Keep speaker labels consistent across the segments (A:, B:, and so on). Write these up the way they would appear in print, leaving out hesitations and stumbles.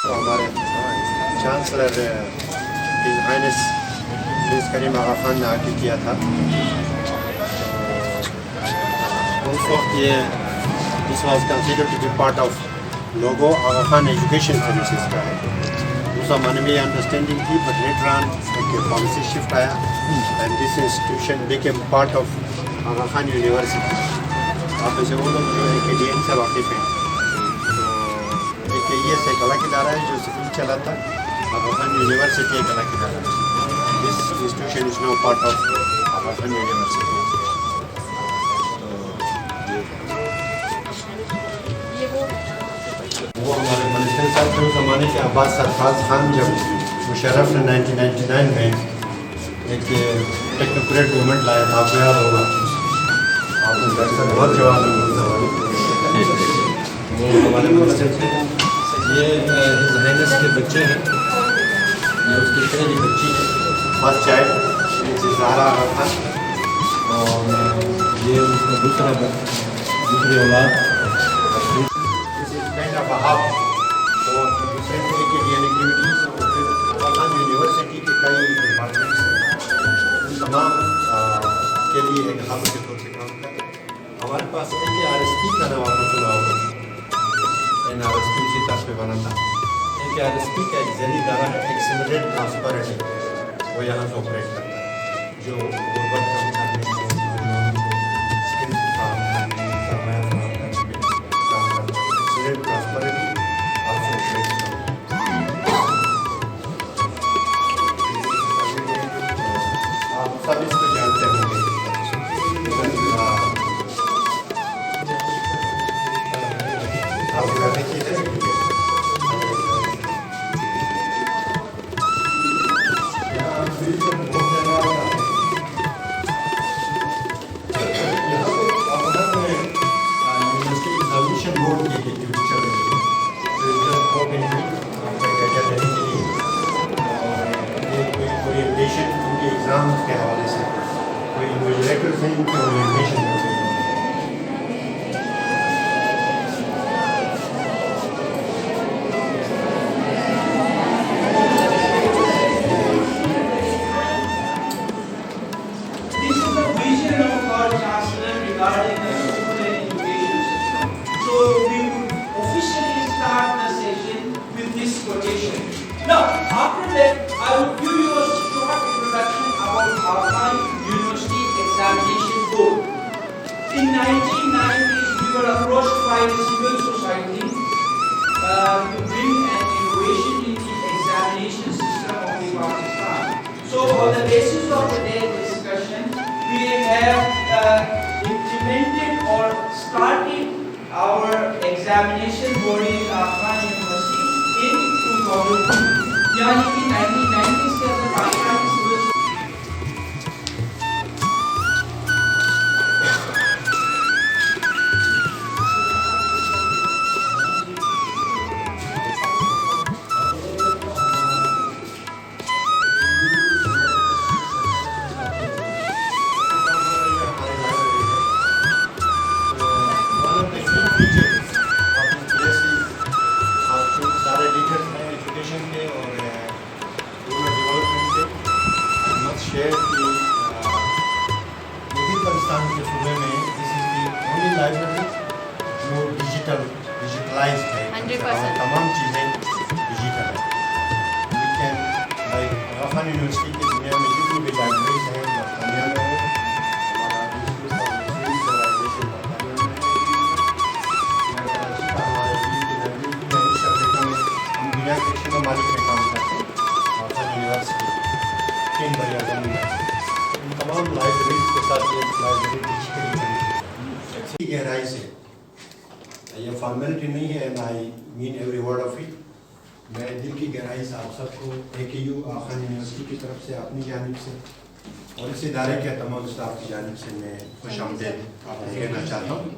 A: ہمارے chancellor his highness prince Karim Aga Khan نے آ کے کیا تھا. اس وقت یہ this was consider to be part of لوگو آغا خان ایجوکیشن سروسز کا ہے. اس زمانے میں یہ انڈرسٹینڈنگ تھی, بٹ لیٹر آن ایک پالیسی شفٹ آیا and this institution became part of Aga Khan university. آپ میں سے وہ لوگ جو ہے کہ ڈی این سے واقف ہیں. تو ایک یہ ایک الگ ادارہ ہے جو اسکول چلاتا ہے. آغا خان یونیورسٹی ایک الگ ادارہ ہے. This institution is now part of Aga Khan university. وہ ہمارے منسٹر صاحب کے زمانے کے عباس سرفراز خان جب مشرف نے 1999 میں ایک ٹیکنوکریٹ موومنٹ لایا تھا, آپ کو یاد ہوگا, آپ نے درصل بہت جواب وہ ہمارے منسٹر تھے. یہ ہز ہائنس کے بچے ہیں, یہ اس کی پہلی بچی ہے, فرسٹ چائلڈ زہرا آغا خان, اور یہ اس کا دوسری اولاد بہاؤ. اور دوسرے طرح کی ڈی این ایکٹیویٹیز آغا خان یونیورسٹی کے کئی ڈپارٹمنٹس ہیں, ان تمام کے لیے ایک ہب کے طور پہ کام کرتے ہیں. ہمارے پاس ایک آر ایس پی کا نام آپ نے سنا ہوگا, این آر ایس پی اسی طرح پہ بنا تھا. ایک آر ایس پی کا ایک ذریعہ ادارہ ہے, ایکسیلریٹ ٹرانسپیرنٹی, وہ یہاں سے آپریٹ کرتا ہے, جو غربت کم کرنے کے اسکل فراہم کرنے سرمایہ فراہم کرنے میں کام کرتا ہے. ایکسیلریٹ ٹرانسپیرنٹی آپ سے آپریٹ کرتا ہے. آپ سب اس کو جانتے ہوں گے. آپ کا دیکھیے بورڈ کی ایکٹیویٹی چل رہی ہے, کوئی اورینٹیشن ان کے ایگزامس کے حوالے سے, کوئی انویجلیٹرز ہیں ان کی اورینٹیشن ہو رہی ہے.
B: In 1990s, we were approached by the civil society to bring an innovation in the examination system of the Pakistan. So, on the basis of today's discussion, we have implemented or started our examination board in Afghan University in 2002. Yani ki 1990s ke andar Pakistan ki civil
A: Pakistan کے صوبے میں this is the only library جو digitalise ہے, تمام چیزیں digital ہیں. We can like Aga Khan university کی دنیا میں جتنی بھی لائبریریز ہیں, برطانیہ میں ہو, ہمارا سویلائزیشن ہم دنیا کے 6 ممالک میں کام کرتے ہیں. آغا خان یونیورسٹی 3 بڑے اعظم میں ان تمام لائبریریز کے ساتھ یہ لائبریری ڈیجیٹلی گہرائی سے, یہ فارمیلٹی نہیں ہے, and I mean every word of it. میں دل کی گہرائی سے آپ سب کو اے کے یو آغا خان یونیورسٹی کی طرف سے, اپنی جانب سے اور اس ادارے کے تمام اسٹاف کی جانب سے میں خوش آمدید آپ کو کہنا چاہتا ہوں,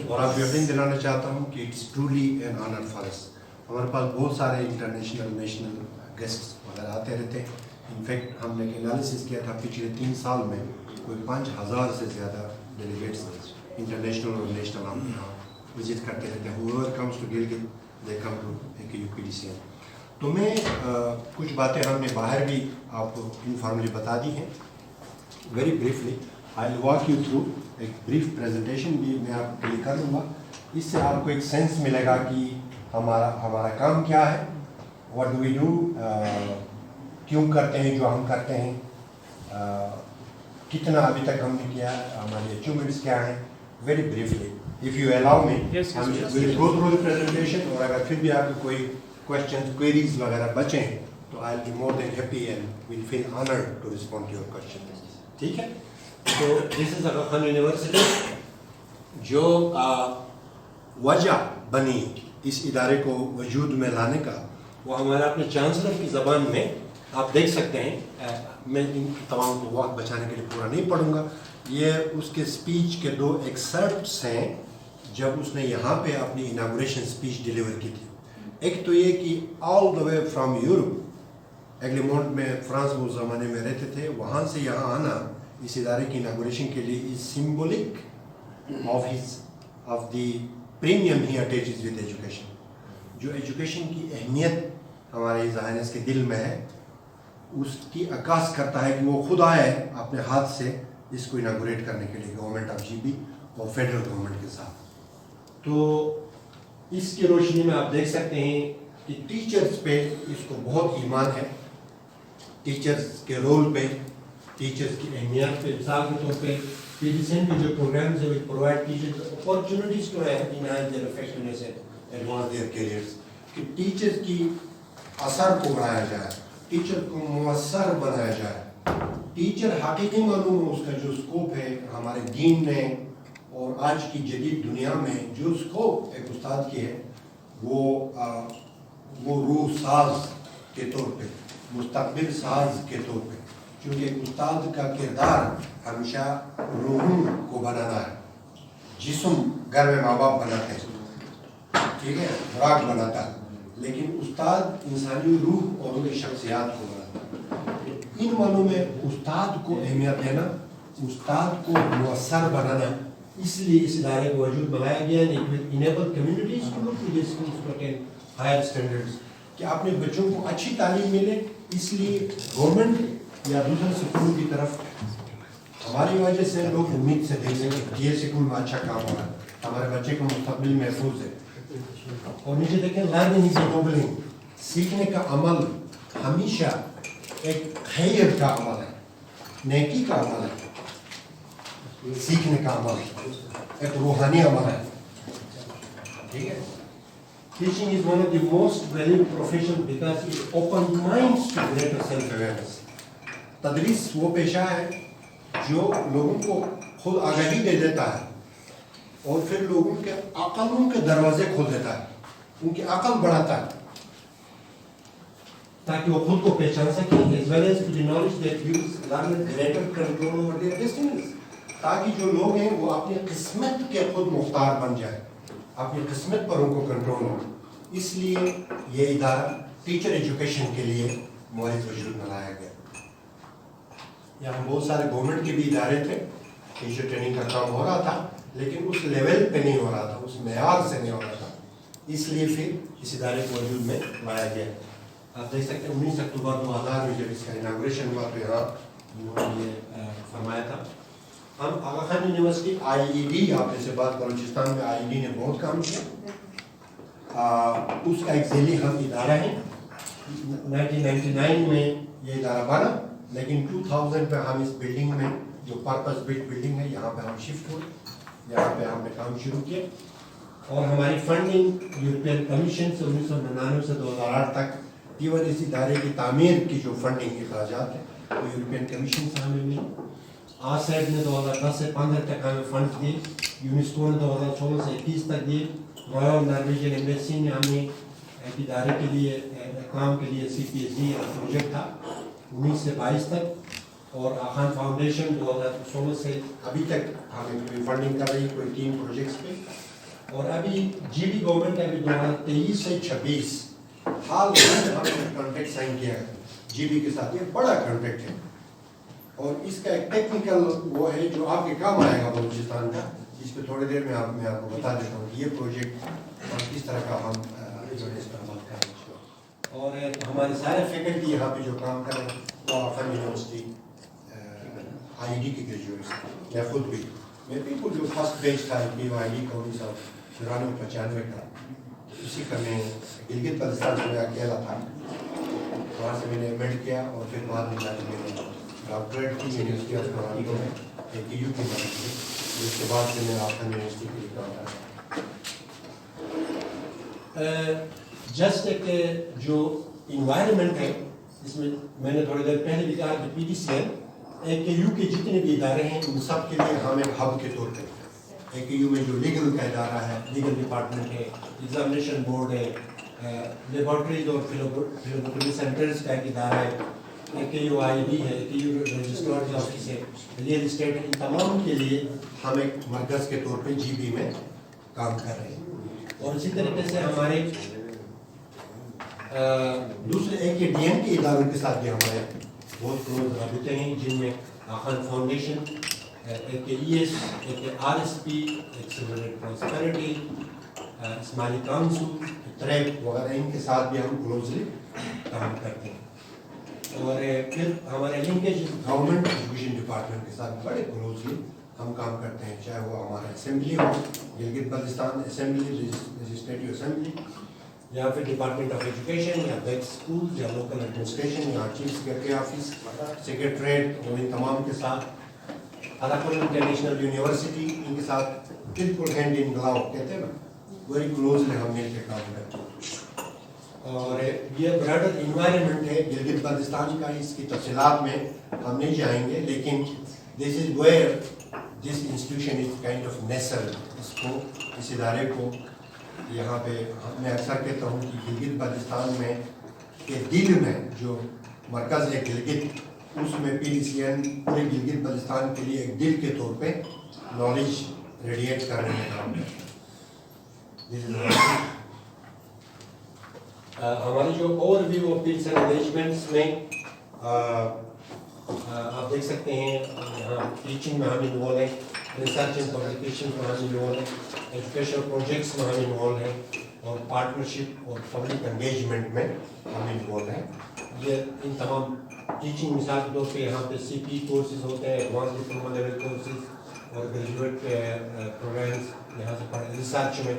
A: اور آپ یقین دلانا چاہتا ہوں کہ it's truly an honour for us. ہمارے پاس بہت سارے انٹرنیشنل نیشنل گیسٹ وغیرہ آتے رہتے ہیں. انفیکٹ ہم نے ایک انالیسس کیا تھا پچھلے 3 سال میں کوئی 5000 سے زیادہ ڈیلیگیٹس انٹرنیشنل اور نیشنل ہم یہاں وزٹ کرتے رہتے ہیں. whoever comes to Gilgit, they come to AKU PDCM. تو میں کچھ باتیں ہم نے باہر بھی آپ کو انفارملی بتا دی ہیں. Very briefly I will walk you through ایک بریف پریزنٹیشن بھی میں آپ کے لیے کر دوں گا. اس سے آپ کو ایک سینس ملے گا کہ ہمارا کام کیا ہے, واٹ ڈو وی ڈو, کیوں کرتے ہیں جو ہم کرتے ہیں, کتنا ابھی تک ہم نے کیا ہے, ہماری اچیومنٹس کیا ہیں. Very briefly if you allow me will go through the presentation, اور اگر پھر بھی آپ کو کوئی کوشچنز کوئریز وغیرہ بچیں تو I will be more than happy and will feel honoured to respond to your question. ٹھیک ہے. تو دس از آغا خان یونیورسٹی. جو وجہ بنی اس ادارے کو وجود میں لانے کا وہ ہمارا اپنے چانسلر کی زبان میں آپ دیکھ سکتے ہیں. میں ان تمام کو وقت بچانے کے لیے پورا نہیں پڑھوں گا. یہ اس کے اسپیچ کے 2 ایکسرپٹس ہیں جب اس نے یہاں پہ اپنی اناگوریشن اسپیچ ڈیلیور کی تھی. ایک تو یہ کہ آل دا وے فرام یورپ, ایگلیمونٹ میں فرانس وہ زمانے میں رہتے تھے, وہاں سے یہاں آنا اس ادارے کی اناگوریشن کے لیے is symbolic of the premium he attaches with education. جو ایجوکیشن کی اہمیت ہمارے ذہانس کے دل میں ہے اس کی عکاس کرتا ہے کہ وہ خود آئے اپنے ہاتھ سے اس کو اناگوریٹ کرنے کے لیے گورنمنٹ آف جی بی اور فیڈرل گورنمنٹ کے ساتھ. تو اس کی روشنی میں آپ دیکھ سکتے ہیں کہ ٹیچرز پہ اس کو بہت ایمان ہے, ٹیچرز کے رول پہ, ٹیچرز کی اہمیت پہ. مثال کے طور پہ ریسنٹلی جو پروگرامز ہیں which provide teachers opportunities to enhance their effectiveness and advance their careers, کہ ٹیچرز کی اثر کو بڑھایا جائے, ٹیچر کو مؤثر بنایا جائے. ٹیچر حقیقی معلوم میں اس کا جو اسکوپ ہے ہمارے دین میں اور آج کی جدید دنیا میں جو اسکوپ ایک استاد کی ہے وہ روح ساز کے طور پہ, مستقبل ساز کے طور پہ, کیونکہ ایک استاد کا کردار ہمیشہ روحوں کو بنانا ہے. جسم گھر میں ماں باپ بناتے ہیں, ٹھیک ہے, خوراک بناتا ہے, لیکن استاد انسانی روح اور ان کی شخصیات کو بناتا ہے. ان معنوں میں استاد کو اہمیت دینا, استاد کو مؤثر بنانا, اس لیے اس ادارے کو وجود میں لایا گیا ہے. انیبل کمیونٹیز کو لوگ ٹو اسکولز ہائر اسٹینڈرڈس, کہ اپنے بچوں کو اچھی تعلیم ملے. اس لیے گورنمنٹ یا دوسرے اسکولوں کی طرف ہماری وجہ سے لوگ امید سے دیکھیں کہ یہ اسکول میں اچھا کام ہو رہا ہے, ہمارے بچے کا مستقبل محفوظ ہے. اور نیچے دیکھیں لرننگ از نوبلنگ, سیکھنے کا عمل ہمیشہ ایک خیر کا عمل ہے, نیکی کا عمل ہے. سیکھنے کا عمل ایک روحانی عمل ہے. ٹھیک ہے. Teaching is one of the most valuable professions because it opens minds to greater self-awareness. تدریس وہ پیشہ ہے جو لوگوں کو خود آگاہی دے دیتا ہے اور پھر لوگوں کے عقلوں کے دروازے کھول دیتا ہے, ان کی عقل بڑھاتا ہے تاکہ وہ خود کو پہچان سکیں, as well as the knowledge that gives learners greater control over their destinies. تاکہ جو لوگ ہیں وہ اپنی قسمت کے خود مختار بن جائے, اپنی قسمت پر ان کو کنٹرول ہو. اس لیے یہ ادارہ ٹیچر ایجوکیشن کے لیے معاہد وجود میں لایا گیا. یہاں بہت سارے گورنمنٹ کے بھی ادارے تھے, ٹیچر ٹریننگ کا کام ہو رہا تھا, لیکن اس لیول پہ نہیں ہو رہا تھا, اس معیار سے نہیں ہو رہا تھا. اس لیے پھر اس ادارے کو وجود میں لایا گیا. آپ دیکھ سکتے ہیں 19 اکتوبر 2000 میں جب اس کا اناگوریشن ہوا تو یہاں انہوں نے یہ فرمایا تھا. ہم Aga Khan University I E D, آپ نے سے بات بلوچستان میں آئی ای ڈی نے بہت کام کیا, اس کا ایک ذیلی ہم ادارہ ہے. 1999 میں یہ ادارہ بنا, لیکن 2000 پہ ہم اس بلڈنگ میں جو پرپس بلڈ بلڈنگ ہے یہاں پہ ہم شفٹ ہوئے, یہاں پہ ہم نے کام شروع کیا. اور ہماری فنڈنگ یورپین کمیشن سے 1999 سے 2008 تک ایون اس ادارے کی تعمیر کی جو فنڈنگ اخراجات ہیں وہ یورپین کمیشن سے ہمیں ملی. آسیڈ نے 2010 سے 15 تک ہمیں فنڈ دیے, یونیسکو نے 2016 سے 21 تک دیے, رائل نارویجن ایمبیسی نے ہمیں ایک ادارے کے لیے اقلام کے لیے سی پی ایس ڈی پروجیکٹ تھا 19 سے 22 تک, اور آخان فاؤنڈیشن 2016 سے ابھی تک ہمیں کوئی فنڈنگ کر رہی, کوئی 3 پروجیکٹس پہ. اور ابھی جی ڈی گورنمنٹ ابھی 2023 سے 26 حال میں ہم نے کانٹریکٹ سائن کیا ہے جی بی کے ساتھ. یہ بڑا کانٹریکٹ ہے اور اس کا ایک ٹیکنیکل وہ ہے جو آپ کے کام آئے گا بلوچستان کا, اس پہ تھوڑی دیر میں آپ کو بتا دیتا ہوں کہ یہ پروجیکٹ اور کس طرح کا ہم جو ہے اس پر عمل کریں. اور ہمارے سارے فیکلٹی یہاں پہ جو کام کر رہے ہیں وہ آفن یونیورسٹی آئی ڈی کے گریجویٹس ہیں. میں خود بھی میں بالکل جو فرسٹ بیچ تھا پی او آئی ڈی کا 1994 کا, اسی کا میں گلگت بلتستان سے میں اکیلا تھا. وہاں سے میں نے ایڈمٹ کیا اور پھر بعد میں جا کے میں نے ڈاکٹریٹ کی یونیورسٹی آف ٹورانٹو میں ایک یو کی مدد کی. اس کے بعد سے میں آفن یونیورسٹی کے لیے کام کر رہا ہوں. جسٹ ایک جو انوائرمنٹ ہے اس میں نے تھوڑی دیر پہلے بھی کہا کہ پی ڈی سی ایک یو کے جتنے بھی ادارے ہیں ان سب کے لیے ہم ایک ہب کے طور پہ ایک یو میں جو لیگل کا ادارہ ہے, لیگل ڈپارٹمنٹ ہے, ایگزامینیشن بورڈ ہے, لیبارٹریز اور فیلوبوٹری سینٹرز کا ایک ادارہ ہے, ایک یو آئی ڈی ہے, ایک یو رجسٹرارز آفس ہے, ریئل اسٹیٹ, ان تمام کے لیے ہم ایک مرکز کے طور پہ جی بی میں کام کر رہے ہیں. اور اسی طریقے سے ہمارے دوسرے ایک ڈی ایم کے اداروں کے ساتھ بھی ہمارے بہت کلوز رابطے ہیں, جن میں آخان فاؤنڈیشن, ایک ای ایس, ایک آر ایس پی, ایک سیولر پراسپیرٹی, اسماعیلی کاؤنسل, ٹریک وغیرہ, ان کے ساتھ بھی ہم کلوزلی کام کرتے ہیں. اور پھر ہمارے لنکیج گورنمنٹ ایجوکیشن ڈپارٹمنٹ کے ساتھ بڑے کلوزلی ہم کام کرتے ہیں, چاہے وہ ہمارا اسمبلی ہو, Gilgit Baltistan assembly, legislative assembly, یا پھر ڈپارٹمنٹ آف ایجوکیشن, یا بیک اسکول, یا لوکل ایڈمنسٹریشن, یا چیف سیکرٹری آفس, سیکرٹریٹ, اور ان تمام کے ساتھ اراکل انٹرنیشنل یونیورسٹی, ان کے ساتھ بالکل ہینڈ ان گلاو کہتے ہیں نا, ویری کلوزلی ہم مل کے کام کرتے ہیں. اور یہ براڈر انوائرمنٹ ہے گلگت بلتستان کا. اس کی تفصیلات میں ہم نہیں جائیں گے, لیکن this is where this institution is kind of nestle. اس کو, اس ادارے کو یہاں پہ میں اکثر کہتا ہوں کہ گلگت بلتستان میں کے دل میں جو مرکز ہے گلگت, اس میں پی ڈی سی این پورے گلگت بلتستان کے لیے ایک دل کے طور پہ نالج ریڈیٹ کرنے میں کام کرتا ہے. ہماری جو overview of deals and engagements میں آپ دیکھ سکتے ہیں, یہاں ٹیچنگ میں ہم انوالو ہیں, ریسرچ اینڈ پبلیکیشن میں ہم انوالو ہیں, ایجوکیشنل پروجیکٹس میں ہم انوالو ہیں, اور پارٹنرشپ اور پبلک انگیجمنٹ میں ہم انوالو ہیں. یہ ان تمام ٹیچنگ مثال کے طور پہ یہاں پہ سی پی کورسز ہوتے ہیں, ایڈوانس ڈپلوما لیول کورسز, اور گریجویٹ پروگرامس یہاں سے پڑھیں. ریسرچ میں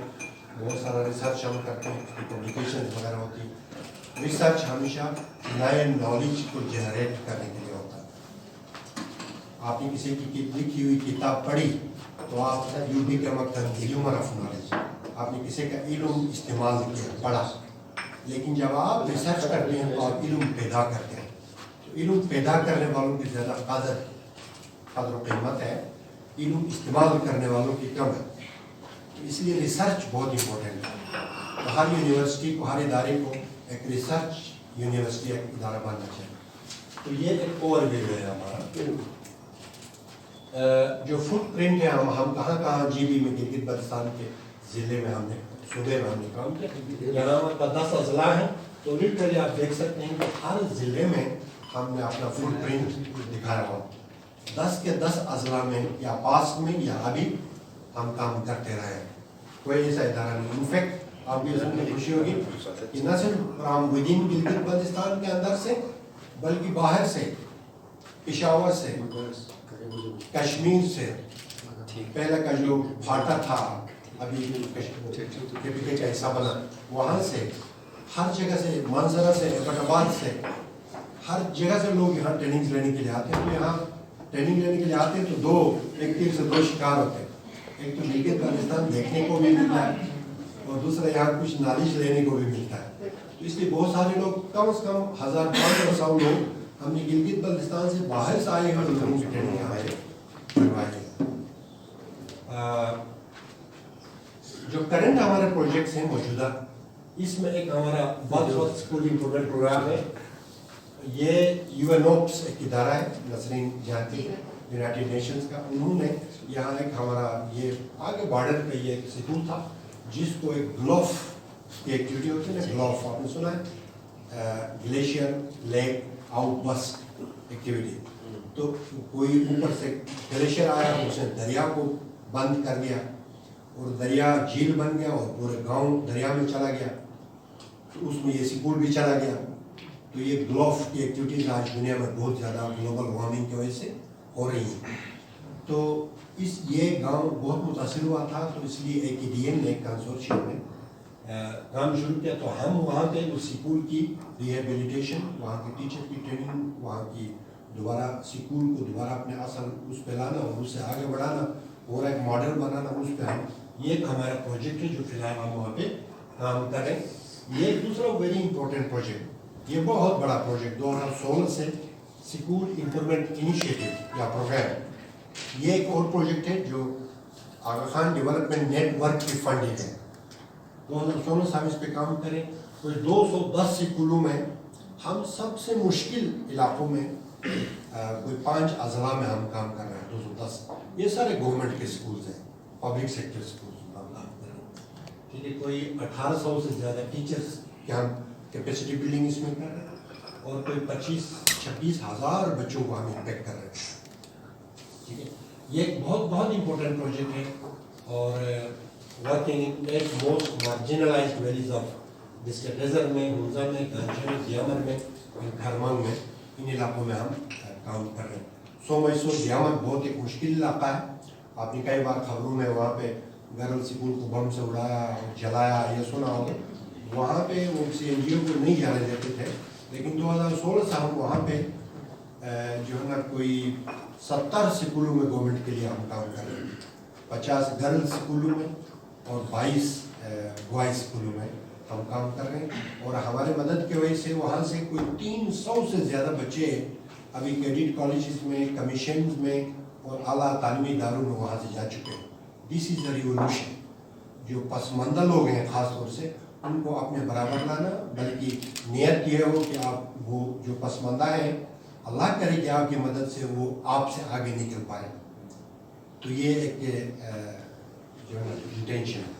A: بہت سارا ریسرچ ہم کرتے ہیں, اس کی پبلیکیشن وغیرہ ہوتی ہے. ریسرچ ہمیشہ نئے نالج کو جنریٹ کرنے کے لیے ہوتا ہے. آپ نے کسی کی لکھی ہوئی کتاب پڑھی تو آپ you become a consumer of knowledge, آپ نے کسی کا علم استعمال کیا, پڑھا. لیکن جب آپ ریسرچ کرتے ہیں تو آپ علم پیدا کرتے ہیں. تو علم پیدا کرنے والوں کی زیادہ قدر و قیمت ہے, علم استعمال کرنے والوں کی کم ہے. اس لیے ریسرچ بہت امپورٹنٹ ہے. تو ہر یونیورسٹی کو, ہر ادارے کو ایک ریسرچ یونیورسٹی ایک ادارہ بننا چاہیے. تو یہ ایک اوور ویو ہے ہمارا. جو فٹ پرنٹ ہے, ہم کہاں کہاں جی بی میں گلگت بلتستان کے ضلع میں ہم نے, صوبے میں ہم نے کام کیا. یہاں کا 10 اضلاع ہیں, تو لٹرلی آپ دیکھ سکتے ہیں کہ ہر ضلع میں ہم نے اپنا فٹ پرنٹ دکھایا ہوا. 10 کے 10 اضلاع میں یا پاس میں یا ابھی ہم کام کرتے رہے ہیں. کوئی ایسا ادارہ نہیں. انفیکٹ آپ بھی سن کے خوشی ہوگی کہ نہ صرف فرام ودن گلگت بلتستان کے اندر سے, بلکہ باہر سے, پشاور سے, کشمیر سے, پہلے کا جو بھاٹا تھا ابھی کشمیر کا حصہ بنا, وہاں سے, ہر جگہ سے, منظرہ سے, ایبٹ آباد سے, ہر جگہ سے لوگ یہاں ٹریننگ لینے کے لیے آتے ہیں. تو یہاں ٹریننگ لینے کے لیے آتے ہیں تو ایک تیر سے 2 شکار ہوتے ہیں. ایک تو گلگت بلتستان دیکھنے کو بھی ملتا ہے, اور دوسرا یہاں کچھ نالج لینے کو بھی ملتا ہے. تو اس لیے بہت سارے لوگ, کم از کم 1500 لوگ ہم نے گلگت بلتستان سے باہر سے آئے ہوئے لوگوں کی ٹریننگ یہاں سے کروائی. جو کرنٹ ہمارے پروجیکٹس ہیں موجودہ, اس میں ایک ہمارا بات اسکول امپرومنٹ پروگرام ہے. یہ یو این اوپس ایک ادارہ ہے, نسرین جانتی ہے, یونائٹیڈ نیشنز کا. انہوں نے یہاں ایک ہمارا یہ آگے بارڈر پہ یہ ایک سکول تھا جس کو ایک گلوف کی ایکٹیویٹی ہوتی ہے نا, گلوف آپ نے سنا ہے, glacier lake outburst activity. تو کوئی اوپر سے گلیشیئر آیا, اس نے دریا کو بند کر دیا, اور دریا جھیل بن گیا, اور پورے گاؤں دریا میں چلا گیا.
C: तो उसमें ये स्कूल भी चला गया। तो ये ग्लो ऑफ की एक्टिविटीज़ आज दुनिया में बहुत ज़्यादा ग्लोबल वार्मिंग की वजह से हो रही हैं। तो ये गांव बहुत मुतासिर हुआ था, तो इसलिए AKDM ने कंसोर्शियम में काम शुरू किया। तो हम वहाँ पे उस स्कूल की रिहेबिलिटेशन, वहाँ के टीचर की ट्रेनिंग, वहाँ की दोबारा स्कूल को दोबारा अपने असल उस पर लाना और उससे आगे बढ़ाना और एक मॉडल बनाना, उस पर हम ये एक हमारा प्रोजेक्ट है जो फिलहाल हम वहाँ पे काम कर रहे हैं। ये दूसरा वेरी इंपॉर्टेंट प्रोजेक्ट, ये बहुत बड़ा प्रोजेक्ट 2016 से स्कूल इम्प्रूवमेंट इनिशिएटिव या प्रोग्राम, ये एक और प्रोजेक्ट है जो आगा खान डेवलपमेंट नेटवर्क की फंडिंग है। 2016 से हम इस पे काम करें। तो 210 स्कूलों में हम सबसे मुश्किल इलाकों में कोई 5 अजला में हम काम कर रहे हैं। 210 ये सारे गवर्नमेंट के स्कूल्स हैं, पब्लिक सेक्टर स्कूल्स में हम काम कर रहे हैं। ठीक है, कोई 1800 से ज़्यादा टीचर्स के हम कैपेसिटी बिल्डिंग इसमें कर रहे हैं और कोई 25-26 हज़ार बच्चों को हम इम्पेक्ट कर रहे हैं। ठीक है, ये एक बहुत इम्पोर्टेंट प्रोजेक्ट है और working in at most marginalised valleys of district desert में, हुंजा में, कांचे में, जियामर में, खरमांग में, इन इलाकों में हम काम कर रहे हैं। सोमैसो जियामर बहुत एक मुश्किल इलाका है। आपने कई बार खबरों में वहाँ पे गर्ल स्कूल को बम से उड़ाया और जलाया, ये सुना होगा। वहाँ पे वो CNGO को नहीं जाने देते थे, लेकिन 2016 से हम वहाँ पे जो है ना कोई 70 स्कूलों में गवर्नमेंट के लिए हम काम कर रहे हैं। 50 गर्ल्स स्कूलों में और 22 बॉयज़ स्कूलों में हम काम कर रहे हैं। और हमारे मदद की वजह से वहाँ से कोई 300 से ज़्यादा बच्चे अभी कैडेट कॉलेजेस में, कमीशन में और आला तालीमी इदारों में वहाँ से जा चुके हैं। This is the revolution. जो पसमानदा लोग हैं ख़ास तौर से उनको अपने बराबर लाना, बल्कि नियत ये हो कि आप वो जो पसमानदा है अल्लाह करे कि आपकी मदद से वो आपसे आगे निकल पाए। तो ये एक जो है इंटेंशन है।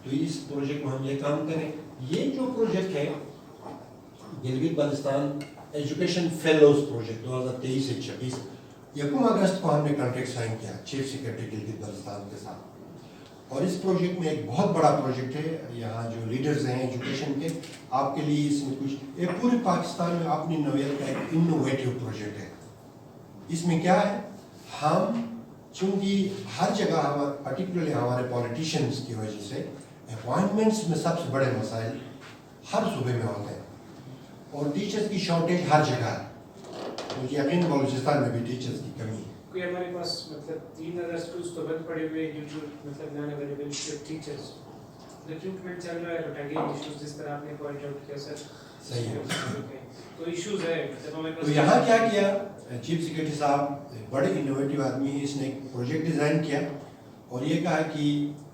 C: तो इस प्रोजेक्ट में हम ये काम करें। ये जो प्रोजेक्ट है Gilgit Baltistan education fellows project 2023 से 26 1 अगस्त को हमने कॉन्ट्रैक्ट साइन किया चीफ सेक्रेटरी गिलगित बाल्टिस्तान के साथ। और इस प्रोजेक्ट में एक बहुत बड़ा प्रोजेक्ट है। यहाँ जो लीडर्स हैं एजुकेशन के, आपके लिए इसमें कुछ एक पूरे पाकिस्तान में अपनी नौयत का एक इनोवेटिव प्रोजेक्ट है। इसमें क्या है, हम चूँकि हर जगह हमारे पर्टिकुलरली हमारे पॉलिटिशियंस की वजह से अपॉइंटमेंट्स में सबसे बड़े मसाइल हर सूबे में होते हैं और टीचर्स की शॉर्टेज हर जगह है। मुझे यकीन बलूचिस्तान में भी टीचर्स की कमी है।
D: कोई हमारे पास मतलब 3000 स्कूल्स तो बंद पड़े हुए हैं ड्यू टू मतलब non availability of teachers. Recruitment चल रहा है बट अगेन इश्यूज जिस तरह आपने पॉइंट आउट किया सर,
C: सही है।
D: तो इश्यूज है मतलब हमारे पास।
C: तो यहाँ क्या किया, चीफ सेक्रेटरी साहब बड़े इनोवेटिव आदमी है, इसने एक प्रोजेक्ट डिज़ाइन किया और ये कहा कि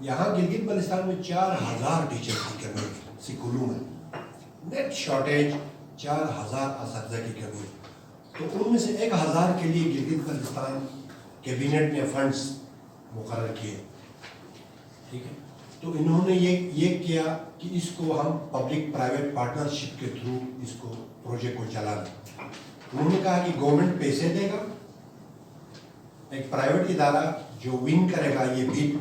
C: यहाँ गिलगित बाल्टिस्तान में 4000 टीचर की कमी स्कूलों में, नेट शॉर्टेज 4000 असातिज़ा की कमी। तो उनमें से 1000 के लिए गिलगित बाल्टिस्तान कैबिनेट ने फंड्स मुकर्रर किए। ठीक है, तो इन्होंने ये किया कि इसको हम पब्लिक प्राइवेट पार्टनरशिप के थ्रू इसको प्रोजेक्ट को चलाना। उन्होंने कहा कि गवर्नमेंट पैसे देगा, एक प्राइवेट इदारा जो विन करेगा ये बिड,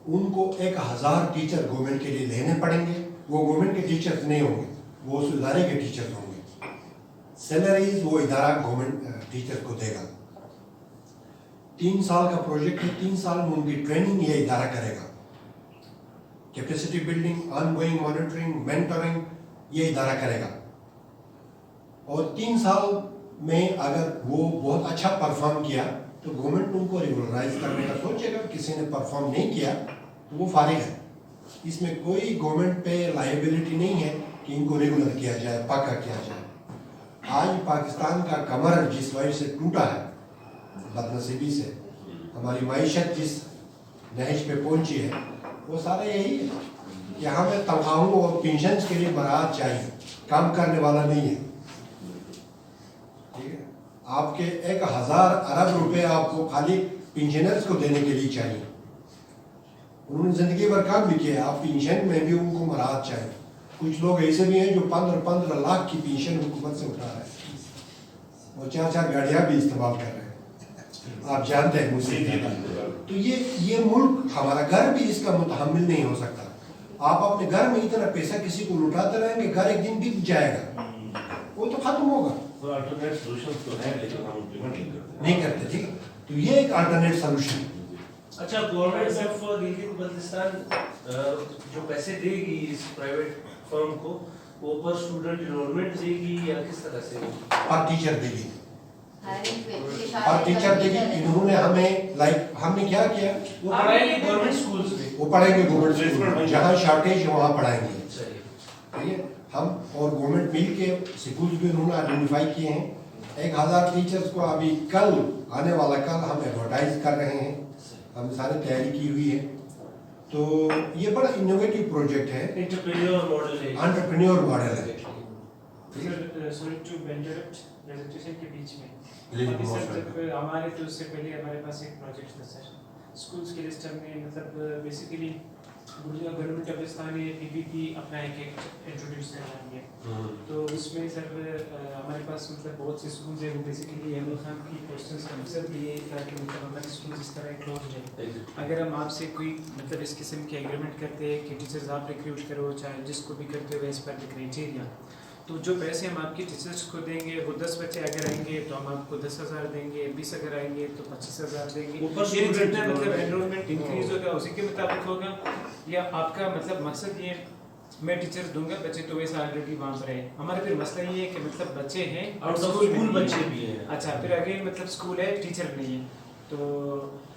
C: उनको 1000 टीचर गवर्नमेंट के लिए लेने पड़ेंगे। वो गवर्नमेंट के टीचर्स नहीं होंगे, वो उस इदारे के टीचर्स होंगे। सैलरीज वो इदारा गवर्नमेंट टीचर को देगा। 3 साल का प्रोजेक्ट है, 3 साल में उनकी ट्रेनिंग ये इदारा करेगा। Capacity building, ongoing monitoring, mentoring ये इदारा करेगा। और 3 साल में अगर वो बहुत अच्छा परफॉर्म किया तो गवर्नमेंट उनको रेगुलराइज करने का सोचेगा। किसी ने परफॉर्म नहीं किया तो वो फारिग है। इसमें कोई गवर्नमेंट पे लायबिलिटी नहीं है कि इनको रेगुलर किया जाए, पक्का किया जाए। आज पाकिस्तान का कमर जिस वजह से टूटा है, बदनसीबी से हमारी माइशत जिस नहज पे पहुंची है, वो सारा यही है कि हमें तनख्वाहों और पेंशन के लिए बरात चाहिए, काम करने वाला नहीं है। ठीक है, आपके 1000 अरब रुपए आपको खाली पेंशनर्स को देने के लिए चाहिए। उन्होंने जिंदगी भर काम भी किया, आप पेंशन में भी उनको मराहत चाहिए। कुछ लोग ऐसे भी हैं जो 15-15 लाख की पेंशन हुकूमत से उठा रहे हैं और 4-4 गाड़ियाँ भी इस्तेमाल कर रहे हैं। आप जानते हैं मुझसे। तो ये मुल्क हमारा घर भी इसका मुतहम्मिल नहीं हो सकता। آپ اپنے گھر میں اتنا پیسہ کسی کو لوٹاتے رہیں گے, گھر ایک دن بک جائے گا, وہ تو ختم ہوگا. نہیں کرتے, ٹھیک ہے, تو یہ ایک الٹرنیٹ سولوشن.
E: اچھا, گورنمنٹ آف گلگت بلتستان جو پیسے دے گی اس پرائیویٹ فرم کو, وہ پر اسٹوڈنٹ انرولمنٹ دے گی یا کس طرح سے؟
C: پر ٹیچر دے گی, پر ٹیچر دے گی. انہوں نے ہمیں لائک ہم نے کیا کیا,
E: وہ پڑھائیں گے گورنمنٹ اسکولس میں,
C: وہ پڑھیں گے گورنمنٹ اسکول میں, جہاں شارٹیج ہے وہاں پڑھائیں گے. ٹھیک ہے, ہم اور گورنمنٹ مل کے اسکولس بھی انہوں نے آئیڈینٹیفائی کیے ہیں. 1000 ٹیچرس کو ابھی کل آنے والا کل ہم ایڈورٹائز کر رہے ہیں, ہم سارے تیاری کی ہوئی ہے. تو یہ بڑا انوویٹو پروجیکٹ ہے,
E: انٹرپرینیور ماڈل ہے,
C: انٹرپرینیور ماڈل ہے.
D: سوری ٹو انٹرپٹ پریزنٹیشن کے بیچ میں, ابھی سر جب ہمارے تو اس سے پہلے ہمارے پاس ایک پروجیکٹ تھا سر اسکولس کے لسٹ میں, مطلب بیسیکلی گورنمنٹ بلتستان نے پی پی پی اپنا ایک انٹروڈیوس کرنا ہے. تو اس میں سر ہمارے پاس مطلب بہت سے اسکولز ہیں, وہ بیسیکلی احمد خان کی کوشچنس کا مقصد یہ تھا کہ مطلب ہمارے اسکولز اس طرح کلوز ہیں. اگر ہم آپ سے کوئی مطلب اس قسم کے ایگریمنٹ کرتے ہیں کہ ٹیچرز آپ ریکروٹ کرو, چاہے جس کو بھی کرتے ہو ایز پر دا کرائٹیریا, تو جو پیسے ہم آپ کے ٹیچرس کو دیں گے, وہ 10 بچے اگر آئیں گے تو ہم آپ کو 10,000 دیں گے, 20 اگر آئیں گے تو 25,000 دیں گے. یہ جتنا مطلب انرولمنٹ انکریز ہوگا اسی کے مطابق ہوگا, یا آپ کا مطلب مقصد یہ میں ٹیچر دوں گا, بچے تو ویسے آلریڈی وہاں پر ہے. ہمارا پھر مسئلہ یہ ہے کہ مطلب بچے ہیں
E: آؤٹ آف اسکول بچے بھی ہیں.
D: اچھا, پھر اگین مطلب اسکول ہے, ٹیچر نہیں ہے. تو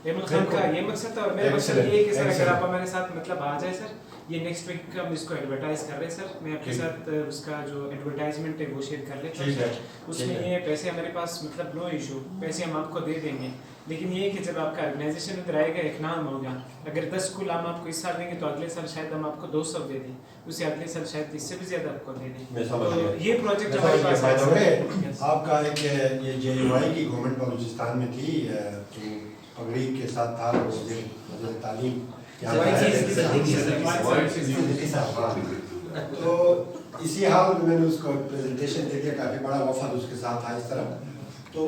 D: احمد خان کا یہ مقصد تھا, اور میرا مقصد یہ ہے کہ سر اگر آپ ہمارے ساتھ مطلب آ جائے سر, یہ نیکسٹ ویک ہم اس کو ایڈورٹائز کر رہے ہیں سر. میں آپ کے ساتھ اس کا جو ایڈورٹائزمنٹ ہے وہ شیئر کر لیتا ہوں سر. اس میں یہ پیسے ہمارے پاس مطلب نو ایشو, پیسے ہم آپ کو دے دیں گے, لیکن یہ کہ جب آپ کا آرگنائزیشن ادھر آئے گا, ایک نام ہوگا. اگر 10 اسکول ہم آپ کو اس سال دیں گے تو اگلے سال شاید ہم آپ کو 200 دے دیں, اسے اگلے سال شاید اس سے بھی زیادہ آپ کو دے دیں. تو یہ پروجیکٹ ہمارے پاس ہے.
C: آپ کا ایک یہ جے یو آئی کی گورنمنٹ بلوچستان میں تھی, پگڑی کے ساتھ تھا وزیر تعلیم, تو اسی حال میں نے اس کو پریزنٹیشن دے دیا, کافی بڑا وفد اس کے ساتھ تھا اس طرح. تو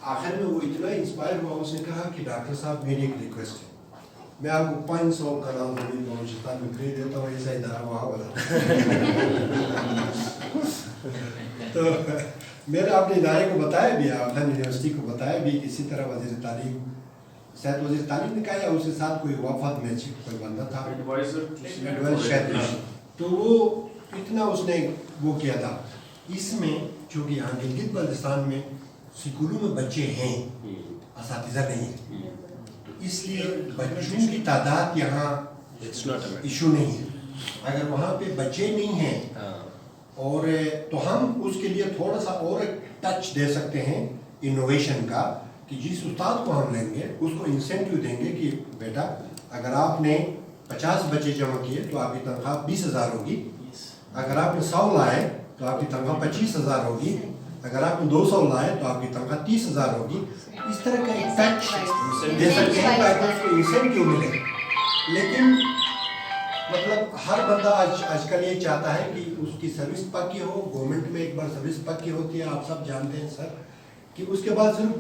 C: آخر میں وہ اتنا انسپائر ہوا, اس نے کہا کہ ڈاکٹر صاحب میری ایک ریکویسٹ ہے, میں آپ کو 500 کنال زمین بلوچستان میں خرید دیتا ہوں, ایسا ادارہ وہاں بنا. تو میں نے اپنے ادارے کو بتایا بھی, افغان یونیورسٹی کو بتایا بھی, اسی طرح وزیر تعلیم, شاید وزیر تعلیم نے کہا یا اس کے ساتھ کوئی وفد میں کوئی بندہ تھا ایڈوائزر, تو وہ اتنا اس نے وہ کیا تھا. اس میں چونکہ یہاں گلگت بلتستان میں اسکولوں میں بچے ہیں, اساتذہ نہیں ہیں, تو اس لیے بچوں کی تعداد یہاں ایشو نہیں ہے. اگر وہاں پہ بچے نہیں ہیں اور تو ہم اس کے لیے تھوڑا سا اور ٹچ دے سکتے ہیں انوویشن کا, کہ جس استاد کو ہم لیں گے اس کو انسینٹیو دیں گے کہ بیٹا اگر آپ نے 50 بچے جمع کیے تو آپ کی تنخواہ 20,000 ہوگی, اگر آپ نے 100 لائے تو آپ کی تنخواہ 25,000 ہوگی, اگر آپ نے 200 لائے تو آپ کی تنخواہ 30,000 ہوگی. اس طرح کا ایک ٹچ دے سکتے ہیں تاکہ اس کو انسینٹیو ملے. لیکن مطلب ہر بندہ آج کل یہ چاہتا ہے کہ اس کی سروس پکی ہو. گورنمنٹ میں ایک بار سروس پکی ہوتی ہے, آپ سب جانتے ہیں سر, کہ اس کے بعد صرف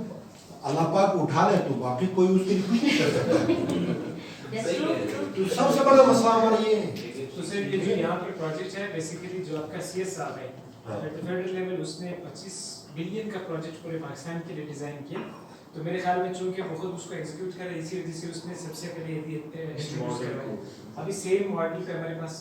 C: اللہ پاک اٹھا لے تو باقی کوئی اس کے لیے کچھ نہیں کر سکتا. تو سب سے بڑا مسئلہ ہمارا یہ ہے.
D: تو سر یہ جو یہاں پہ پروجیکٹ ہے, بیسیکلی جو آپ کا سی ایس صاحب ہے فیڈرل لیول, اس نے 25 بلین کا پروجیکٹ پورے پاکستان کے لیے ڈیزائن کیا. تو میرے خیال میں چونکہ وہ خود اس کو ایگزیکیوٹ کر رہے ہیں, اسی وجہ سے اس نے سب سے پہلے انٹروڈیوس کروایا. ابھی سیم ماڈل پہ ہمارے پاس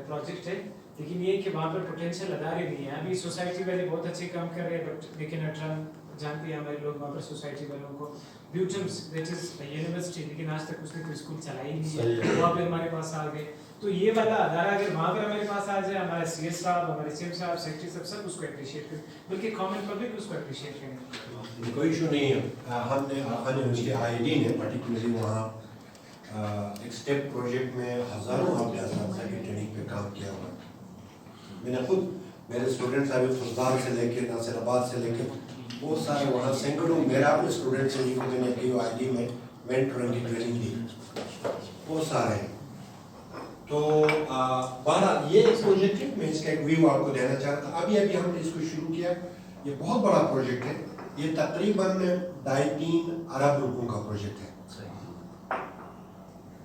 D: پروجیکٹ ہے, لیکن یہ کہ وہاں پر پوٹینشیل ادارے نہیں ہیں. ابھی سوسائٹی والے بہت اچھے کام کر رہے ہیں, بٹ لیکن اٹران جانتے ہیں ہمارے لوگ وہاں پر سوسائٹی والوں کو, بیوٹمس دیٹ از یونیورسٹی, لیکن آج تک اس نے کوئی اسکول چلائی نہیں ہے, وہاں پہ ہمارے پاس آ گئے. تو یہ والا ادارہ اگر وہاں پر ہمارے پاس آ جائے, ہمارے سی ایس صاحب, ہمارے سی ایم صاحب, سیکرٹری صاحب سب اس کو اپریشیٹ کریں, بلکہ کامن پبلک اس کو اپریشیٹ کریں.
C: کوئی ایشو نہیں ہے. ہم نے افغان یونیورسٹی آئی ڈی نے پرٹیکولرلی وہاں ایک اسٹیپ پروجیکٹ میں ہزاروں آپ اساتذہ کی ٹریننگ پہ کام کیا ہوا. میں نے خود میرے اسٹوڈنٹس ابھی فضدار سے لے کے ناصر آباد سے لے کے بہت سارے وہاں سینکڑوں میرا اپنے اسٹوڈنٹس ہیں جن کو میں نے پی او آئی ڈی میں مینٹرنگ کی ٹریننگ دی, بہت سارے ہیں. تو بہرحال یہ ایک پروجیکٹ ہے, میں اس کا ایک ویو آپ کو دینا چاہتا ہوں. ابھی ہم نے اس کو شروع کیا, یہ بہت بڑا پروجیکٹ ہے. یہ تقریباً 2.5-3 ارب روپوں کا پروجیکٹ ہے.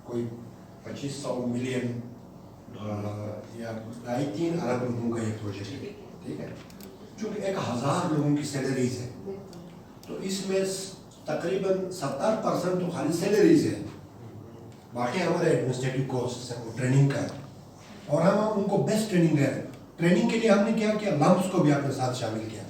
C: کوئی 2500 मिलियन या 2.5 अरब लोगों का ये प्रोजेक्ट है, ठीक है। चूँकि 1000 लोगों की सैलरीज है, तो इसमें तकरीबन 70% तो खाली सैलरीज है, बाकी हमारे एडमिनिस्ट्रेटिव कॉस्ट है, वो ट्रेनिंग का है। और हम उनको बेस्ट ट्रेनिंग दे रहे हैं। ट्रेनिंग के लिए हमने क्या किया, लम्स को भी अपने साथ शामिल किया।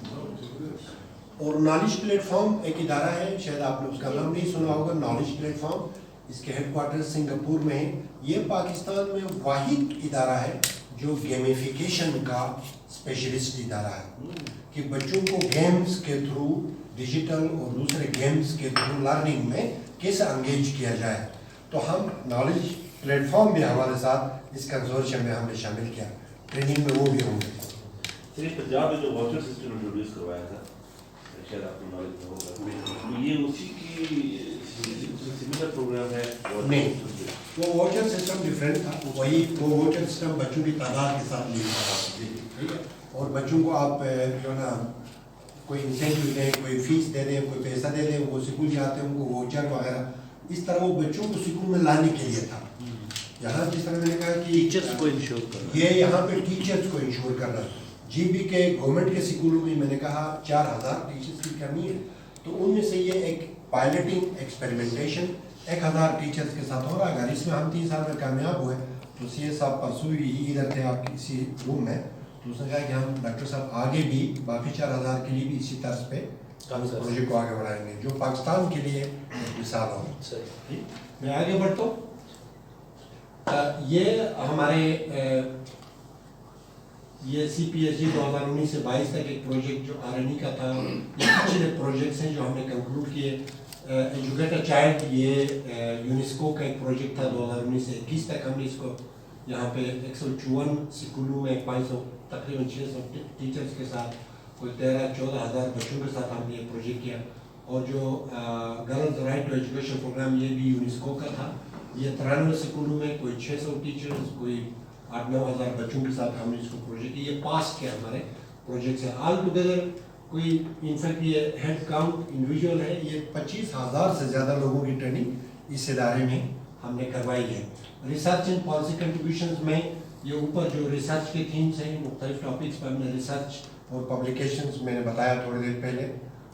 C: और नॉलेज प्लेटफॉर्म एक इदारा है, शायद आपने उसका नाम नहीं सुना होगा, नॉलेज प्लेटफॉर्म, इसके हेडक्वार्टर सिंगापुर में है। ये पाकिस्तान में वाहिद इदारा है जो गेमिफिकेशन का स्पेशलिस्ट इदारा है, कि बच्चों को गेम्स के थ्रू, डिजिटल और दूसरे गेम्स के थ्रू लर्निंग में कैसे एंगेज किया जाए। तो हम नॉलेज प्लेटफॉर्म भी हमारे साथ इस कंसोर्शियम में हमने शामिल किया, ट्रेनिंग में वो भी होंगे।
F: सर, पंजाब में जो वाउचर सिस्टम इंट्रोड्यूस करवाया था, शायद आपको नॉलेज होगा, तो ये उसी की सिमिलर प्रोग्राम है?
C: नहीं, वो वाउचर सिस्टम डिफरेंट था। वो वाउचर सिस्टम बच्चों की तादाद के साथ लिंक था, ठीक है। और बच्चों को आप जो ना कोई इंसेंटिव दें, कोई फीस दे दें, कोई पैसा दे दें, वो स्कूल जाते हैं, उनको वाउचर वगैरह, इस तरह वो बच्चों को स्कूल में लाने के लिए था। यहाँ जिस तरह मैंने कहा कि
E: टीचर्स को इंश्योर करना,
C: ये यहाँ पे टीचर्स को इंश्योर करना। जीबी के गवर्नमेंट के स्कूलों में मैंने कहा 4000 टीचर्स की कमी है, तो उनमें से ये एक पायलटिंग एक्सपेरिमेंटेशन 1000 टीचर्स के साथ हो रहा है। अगर इसमें हम 3 साल में कामयाब हुए तो सीए साहब परसों ही इधर थे आप इसी रूम में, तो उसने कहा कि हम डॉक्टर साहब आगे भी बाकी 4000 के लिए भी इसी तर्ज पे हम इस प्रोजेक्ट को आगे बढ़ाएंगे, जो पाकिस्तान के लिए एक मिसाल हो। ठीक, मैं आगे बढ़ता हूँ। ये हमारे ये CPSG 2019 से 22 तक एक प्रोजेक्ट जो RNE का था, ये पिछले प्रोजेक्ट्स हैं जो हमने कंक्लूड किए। एजुकेट अ चाइल्ड, ये यूनेस्को का एक प्रोजेक्ट था 2019 से 21 तक। हमने इसको यहाँ पे 154 स्कूलों में 500 तकरीबन 600 टीचर्स के साथ कोई 13-14 हज़ार बच्चों के साथ हमने ये प्रोजेक्ट किया। और जो girls right to education programme, ये भी यूनेस्को का था। ये 93 स्कूलों में कोई 600 टीचर्स, कोई 8-9 हज़ार बच्चों के साथ हमने इसको प्रोजेक्ट किया। ये पास किया हमारे प्रोजेक्ट से। ऑल टुगेदर कोई इनफैक्ट ये हेड काउंट इंडिविजुअल है, ये 25,000 से ज़्यादा लोगों की ट्रेनिंग इस इदारे में हमने करवाई है। रिसर्च एंड पॉलिसी कंट्रीब्यूशंस में ये ऊपर जो रिसर्च के थीम्स हैं, मुख्तलिफ टॉपिक्स पर हमने रिसर्च और पब्लिकेशंस मैंने बताया थोड़ी देर पहले।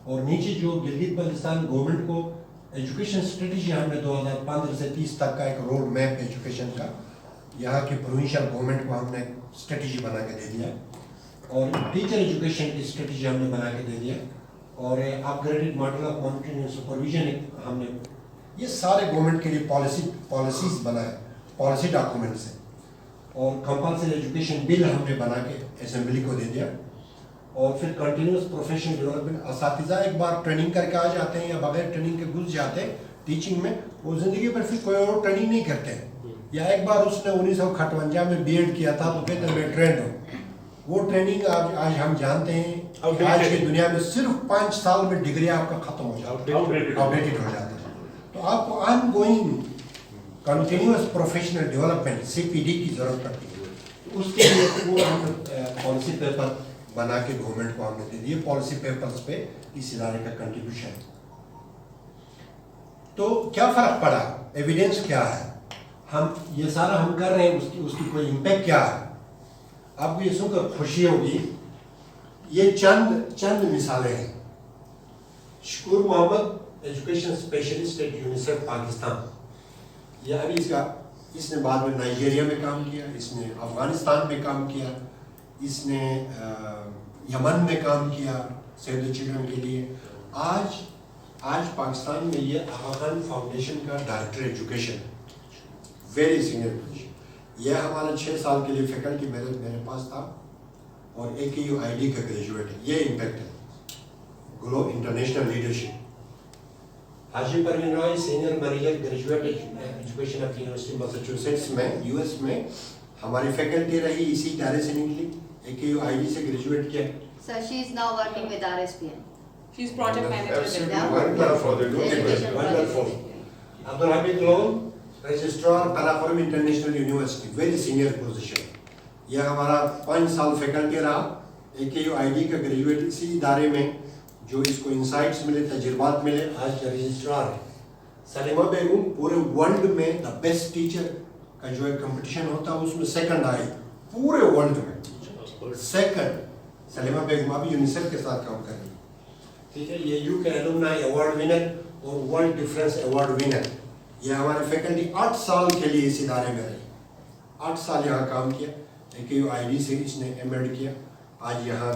C: और नीचे जो गिलगित बल्तिस्तान गवर्नमेंट को एजुकेशन स्ट्रेटजी हमने 2015 से 30 तक का एक रोड मैप एजुकेशन का यहाँ के प्रोविंशियल गवर्नमेंट को हमने स्ट्रेटजी बना के दे दिया। और टीचर एजुकेशन की स्ट्रेटजी हमने बना के दे दिया। और upgraded model of monitoring and supervision हमने, ये सारे गवर्नमेंट के लिए पॉलिसीज बनाए, पॉलिसी डॉक्यूमेंट्स हैं। और कंपल्सरी एजुकेशन बिल हमने बना के असेंबली को दे दिया। और फिर कंटिन्यूस प्रोफेशनल डेवलपमेंट, असातिज़ा एक बार ट्रेनिंग करके आ जाते हैं या बगैर ट्रेनिंग के घुस जाते हैं टीचिंग में, वो ज़िंदगी भर फिर कोई और ट्रेनिंग नहीं करते हैं। या एक बार उसने 1958 में B.Ed किया था तो कहते मैं ट्रेंड हूँ, वो ट्रेनिंग आज हम जानते हैं कि आज की दुनिया में सिर्फ 5 साल में डिग्री आपका खत्म हो जाता है, आउटडेटेड हो जाता है। तो आपको ongoing continuous professional development CPD की जरूरत पड़ती है। तो उसके लिए वो हम पॉलिसी पेपर बना के गवर्नमेंट को हमने दे दिए। पॉलिसी पेपर्स पे इस इदारे का कंट्रीब्यूशन। तो क्या फर्क पड़ा, एविडेंस क्या है, हम ये सारा हम कर रहे हैं, उसकी कोई इम्पैक्ट क्या है। आपको ये सुनकर खुशी होगी, ये चंद मिसालें हैं। Shakoor Mohammad education specialist at UNICEF Pakistan, ये अभी इसने बाद में नाइजीरिया में काम किया, इसने अफगानिस्तान में काम किया, इसने यमन में काम किया सेव द चिल्ड्रन के लिए। आज पाकिस्तान में ये अफगान फाउंडेशन का director education, very senior position. यह हमारा 6 साल के लिए फैकल्टी मेरे पास था। और AKU ID का ग्रेजुएट है। ये इम्पैक्ट है glow international leadership. Haji Parveen Roy senior manager graduate education of university Massachusetts में US में हमारी फैकल्टी रही, इसी इदारे से निकली, AKU ID से ग्रेजुएट किया।
G: So she is now working with RSPN.
H: She's project manager with them.
C: Wonderful. Abdul Hamid Loan, Registrar Karakoram International University, very senior position. यह हमारा 5 साल फैकल्टी रहा, AKU ID का ग्रेजुएट इसी इदारे में, जो इसको इंसाइट्स मिले, तजुर्बात मिले, आज का रजिस्ट्रार है। सलीमा बेगम पूरे वर्ल्ड में द बेस्ट टीचर का जो एक कंपटीशन होता है उसमें सेकंड आई पूरे वर्ल्ड में, सेकंड। सलीमा बेगम अभी यूनिसेफ के साथ काम कर रही है, ठीक है। ये यूके एलुमनाई अवार्ड विनर और वर्ल्ड डिफरेंस अवार्ड विनर। ये हमारे फैकल्टी 8 साल के लिए इस इदारे में रही, 8 साल यहाँ काम किया। AQID से इसने MAd किया, आज यहाँ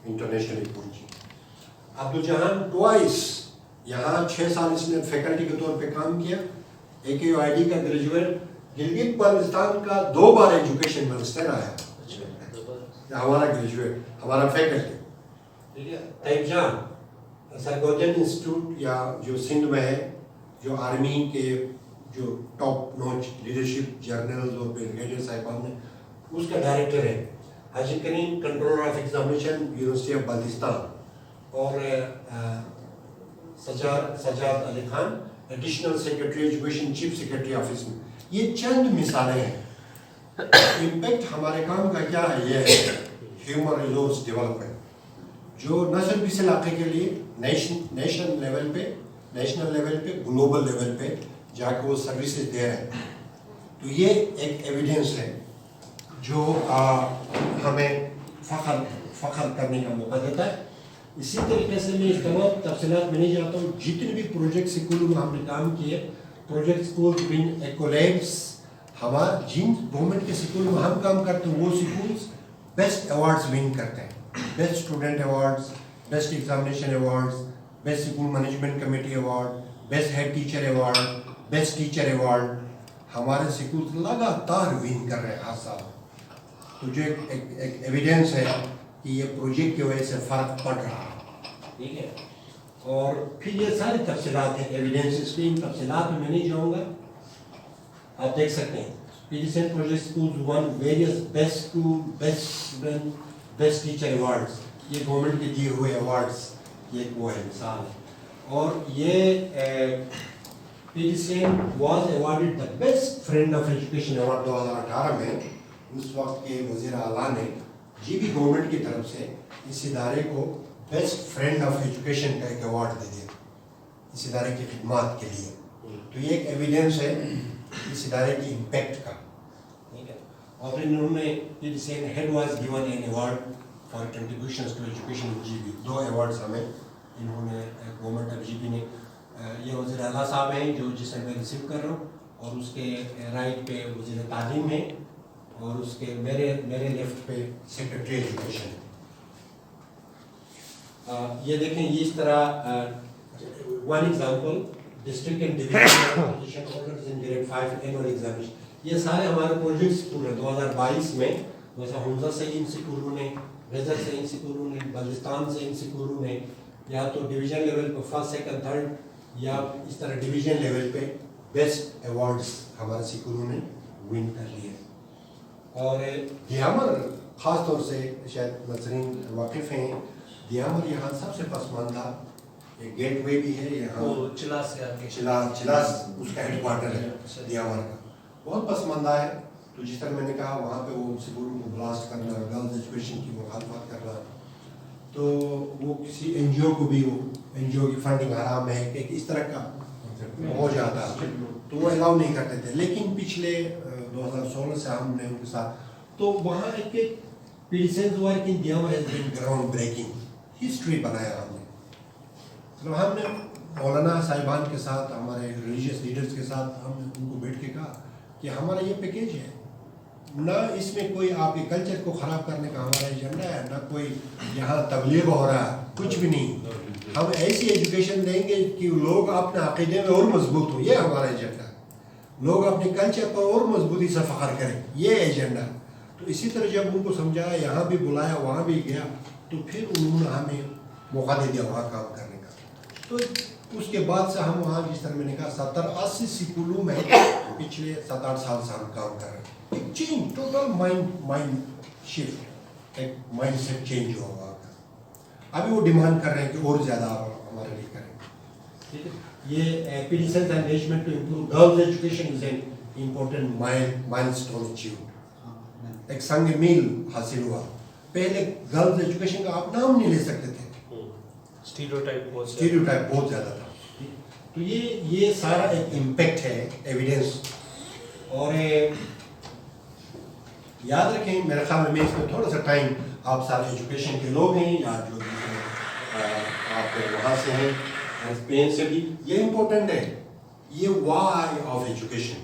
C: इंटरनेशनली पहुंची। अब्दुल जहान ट्वाइस यहाँ 6 साल इसने फैकल्टी के तौर पे काम किया। AQID का ग्रेजुएट, गिलगित बल्तिस्तान का 2 बार एजुकेशन मिनिस्टर आया, हमारा ग्रेजुएट, हमारा फैकल्टी, ठीक है। तैयब जान सरगोजन इंस्टीट्यूट या जो सिंध में है, जो आर्मी के जो टॉप नॉच लीडरशिप जर्नल्स और ब्रिगेडियर साहिबान ने, उसका डायरेक्टर है। Haji Karim controller of examination University of Baltistan, और Sajjad Ali Khan additional secretary education, chief secretary office में। ये चंद मिसालें हैं। इम्पैक्ट हमारे काम का क्या है, ये है ह्यूमन रिसोर्स डेवलपमेंट, जो न सिर्फ इस इलाके के लिए नेशनल लेवल पे, ग्लोबल लेवल पे जाके वो सर्विसेज दे रहे हैं। तो ये एक एविडेंस है जो हमें फ़ख्र करने का मौका देता है। इसी तरीके से मैं इस तमाम तफसीलात में नहीं जाता हूँ। जितने भी प्रोजेक्ट स्कूलों में हमने काम किए, प्रोजेक्ट स्कूल बिन एकोलेब्स, हमारे जिन गवर्नमेंट के स्कूल में हम काम करते हैं वो स्कूल्स बेस्ट अवार्ड्स विन करते हैं। Best student awards, best examination awards, best school management committee award, best head teacher award, best teacher award, हमारे स्कूल लगातार विन कर रहे हैं हर साल। तो जो एक एविडेंस है कि ये प्रोजेक्ट की वजह से फ़र्क पड़ रहा है, ठीक है। और फिर ये सारी तफसीलात हैं एविडेंसेस की, इन तफसीलात में मैं नहीं जाऊँगा, आप देख सकते हैं। पीडीसेंट project schools won various best school, best student, best teacher awards, ये गवर्नमेंट के दिए हुए अवार्ड्स, ये वो है मिसाल है। और ये पीडीसेंट was awarded the best friend of education award 2018 में। उस वक्त के वज़ीर आला ने जीबी गवर्नमेंट की तरफ से इस इदारे को बेस्ट फ्रेंड ऑफ एजुकेशन का एक अवार्ड दे दिया, इस इदारे की खिदमत के लिए। तो ये एक एविडेंस है इस इदारे की इम्पैक्ट का, ठीक है। और इन्होंने head was given an award for contributions to education in GB. 2 awards हमें इन्होंने गवर्नमेंट ऑफ जीबी ने, ये वज़ीर आला साहब हैं जो जिसे मैं रिसीव कर रहा हूँ, और उसके राइट पे वज़ीर तालीम है, और उसके मेरे लेफ्ट पे सेक्रेटरी एजुकेशन। ये देखें, ये इस तरह one example, district and division orders in grade 5 annual examination. ये सारे हमारे प्रोजेक्ट स्कूल हैं 2022 में, जैसे हमजा से इन स्कूलों ने, रजत से इन स्कूलों ने, बल्तिस्तान से इन स्कूलों ने, या तो डिवीजन लेवल पे फर्स्ट सेकंड थर्ड, या इस तरह डिवीजन लेवल पे बेस्ट अवार्ड्स हमारे स्कूलों ने विन कर लिए। और दियामर ख़ास तौर से शायद नजरीन वाकिफ़ हैं, दियामर यहाँ सबसे पसमानदा एक गेटवे भी है, यहाँ चिलास उसका हेडक्वार्टर है दियामर का, बहुत पसमानदा है। तो जिस तरह मैंने कहा वहाँ पे वो स्कूलों को ब्लास्ट करना, गर्ल्स एजुकेशन की मुखालफत करना, तो वो किसी NGO को भी, वो NGO की फंडिंग हराम है कि इस तरह का हो जाता, तो वो अलाउ नहीं करते थे। लेकिन पिछले 2016 से हमने उनके साथ, तो वहाँ एक पीडीसेंट work in Diamer has been ground breaking history बनाया हमने। मतलब हमने मौलाना साहिबान के साथ, हमारे रिलीजियस लीडर्स के साथ हमने उनको बैठ के कहा कि हमारा ये पैकेज है, ना इसमें कोई आपके कल्चर को ख़राब करने का हमारा एजेंडा है, ना कोई यहाँ तबलीग हो रहा है, कुछ भी नहीं। हम ऐसी एजुकेशन देंगे कि लोग अपने अक़ीदे में और मजबूत हो, ये हमारा एजेंडा है। लोग अपने कल्चर पर और मजबूती से फ़ख्र करें, ये एजेंडा। तो इसी तरह जब उनको समझाया, यहाँ भी बुलाया, वहाँ भी गया, तो फिर उन्होंने हमें मौका दे दिया वहाँ काम करने का। तो उसके बाद से हम वहाँ, जिस तरह मैंने कहा, 70-80 स्कूलों में पिछले 7-8 साल से हम काम कर रहे हैं। एक चेंज, टोटल माइंड शिफ्ट, एक माइंड सेट चेंज हुआ वहाँ का। अभी वो डिमांड कर रहे हैं कि और ज़्यादा हमारे लिए करें, ठीक है। ये पीडीसेंट engagement to improve girls education is an important milestone achieved. एक संग मील हासिल हुआ। पहले गर्ल्स एजुकेशन का आप नाम नहीं ले सकते थे, स्टीरियोटाइप बहुत ज़्यादा था। तो ये सारा एक इम्पैक्ट है, एविडेंस। اور یاد رکھیں میرے خیال میں اس میں تھوڑا سا ٹائم آپ سارے ایجوکیشن کے لوگ ہیں یا جو آپ وہاں سے ہیں اسپین سے بھی یہ امپورٹنٹ ہے یہ وائی آف ایجوکیشن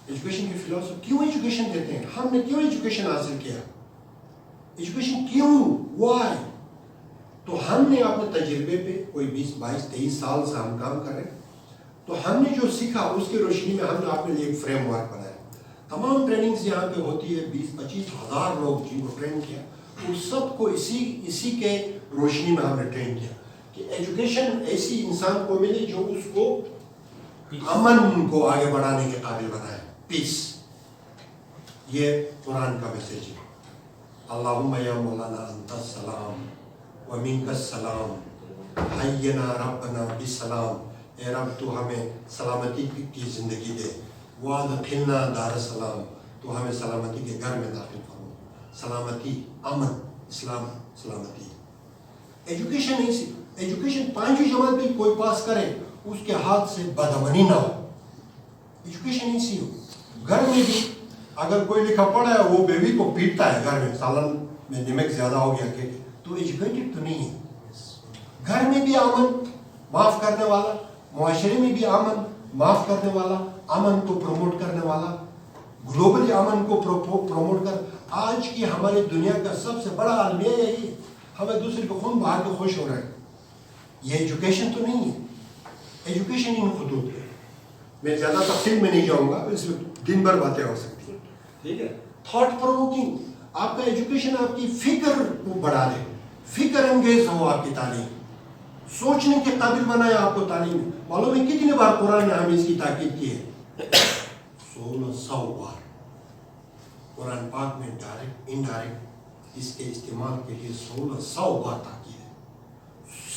C: ایجوکیشن کی فلاسفی کیوں ایجوکیشن دیتے ہیں ہم نے کیوں ایجوکیشن حاصل کیا ایجوکیشن کیوں وائی تو ہم نے اپنے تجربے پہ کوئی 20 22 23 سال سے ہم کام کر رہے ہیں تو ہم نے جو سیکھا اس کی روشنی میں ہم نے اپنے لیے ایک فریم ورک بنایا تمام ٹریننگز یہاں پہ ہوتی ہے 20-25 ہزار لوگ جن کو ٹرین کیا اس سب کو اسی کے روشنی میں ہم نے ٹرین کیا کہ ایجوکیشن ایسی انسان کو ملے جو اس کو امن کو آگے بڑھانے کے قابل بنائے پیس یہ قرآن کا میسیج ہے اللہم یا مولانا انت السلام ومنک السلام حینا ربنا بالسلام اے رب تو ہمیں سلامتی کی زندگی دے وادخلنا دار السلام تو ہمیں سلامتی کے گھر میں داخل فرما سلامتی امن اسلام سلامتی ایجوکیشن نہیں سی ایجوکیشن 5ویں جماعت بھی کوئی پاس کرے اس کے ہاتھ سے بدامنی نہ ہو ایجوکیشن نہیں سی ہو گھر میں بھی اگر کوئی لکھا پڑھا ہے وہ بیوی کو پیٹتا ہے گھر میں سالن میں نمک زیادہ ہو گیا کہ تو ایجوکیٹڈ تو نہیں ہے گھر میں بھی امن معاف کرنے والا معاشرے میں بھی امن معاف کرنے والا امن کو پروموٹ کرنے والا گلوبلی امن کو پروموٹ کر آج کی ہماری دنیا کا سب سے بڑا المیہ یہی ہے ہمیں دوسرے کو خون بہا کے خوش ہو رہے ہیں یہ ایجوکیشن تو نہیں ہے ایجوکیشن ان خطوط ہے میں زیادہ تفصیل میں نہیں جاؤں گا اس میں دن بھر باتیں ہو سکتی ہیں ٹھیک ہے تھاٹ پرووکنگ آپ کا ایجوکیشن آپ کی فکر کو بڑھا دے فکر انگیز ہو آپ کی تعلیم سوچنے کے قابل بنائے آپ کو تعلیم معلوم ہے کتنی بار قرآن نے ہمیں اس کی تاکید کی ہے 1600 بار قرآن پاک میں ڈائریکٹ انڈائریکٹ اس کے استعمال کے لیے 1600 بار تاکید ہے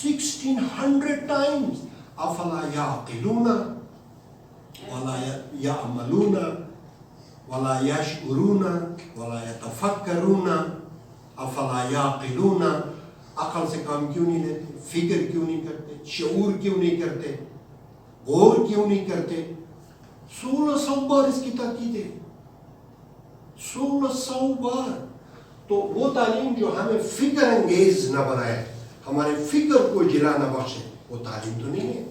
C: 1600 times افلا یعقلون ولا یعملون ولا یشعرون ولا یتفکرون افلا یعقلون عقل سے کام کیوں نہیں لیتے فکر کیوں نہیں کرتے شعور کیوں نہیں کرتے غور کیوں نہیں کرتے 1600 بار اس کی تاکید ہے 1600 بار تو وہ تعلیم جو ہمیں فکر انگیز نہ بنائے ہمارے فکر کو جلا نہ بخشے وہ تعلیم تو نہیں ہے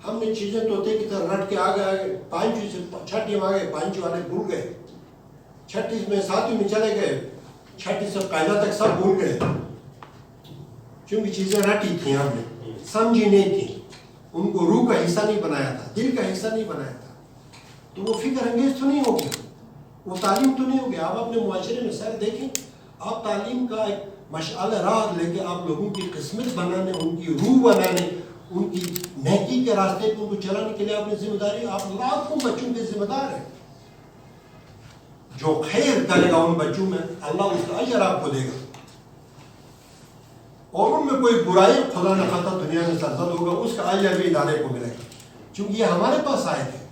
C: ہم نے چیزیں طوطے کی طرح رٹ کے آگے 5ویں سے 6ٹھی میں آگے 5 والے بھول گئے 6ٹھی میں 7ویں میں چلے گئے 6ٹھی سے قاعدہ تک سب بھول گئے کیونکہ چیزیں رٹی تھیں ہم نے سمجھی نہیں تھی ان کو روح کا حصہ نہیں بنایا تھا دل کا حصہ نہیں بنایا تھا تو وہ فکر انگیز تو نہیں ہو گیا وہ تعلیم تو نہیں ہو گیا آپ اپنے معاشرے میں سر دیکھیں آپ تعلیم کا ایک مشعل راہ لے کے آپ لوگوں کی قسمت بنانے ان کی روح بنانے ان کی نیکی کے راستے پہ ان کو چلانے کے لیے اپنی ذمہ داری آپ لاکھوں بچوں کے ذمہ دار ہیں جو خیر کرے گا ان بچوں میں اللہ اس کا اجر آپ کو دے گا اور ان میں کوئی برائی خدا نہ خطا دنیا میں سرزد ہوگا اس کا اجر بھی ادارے کو ملے گا چونکہ یہ ہمارے پاس آئے تھے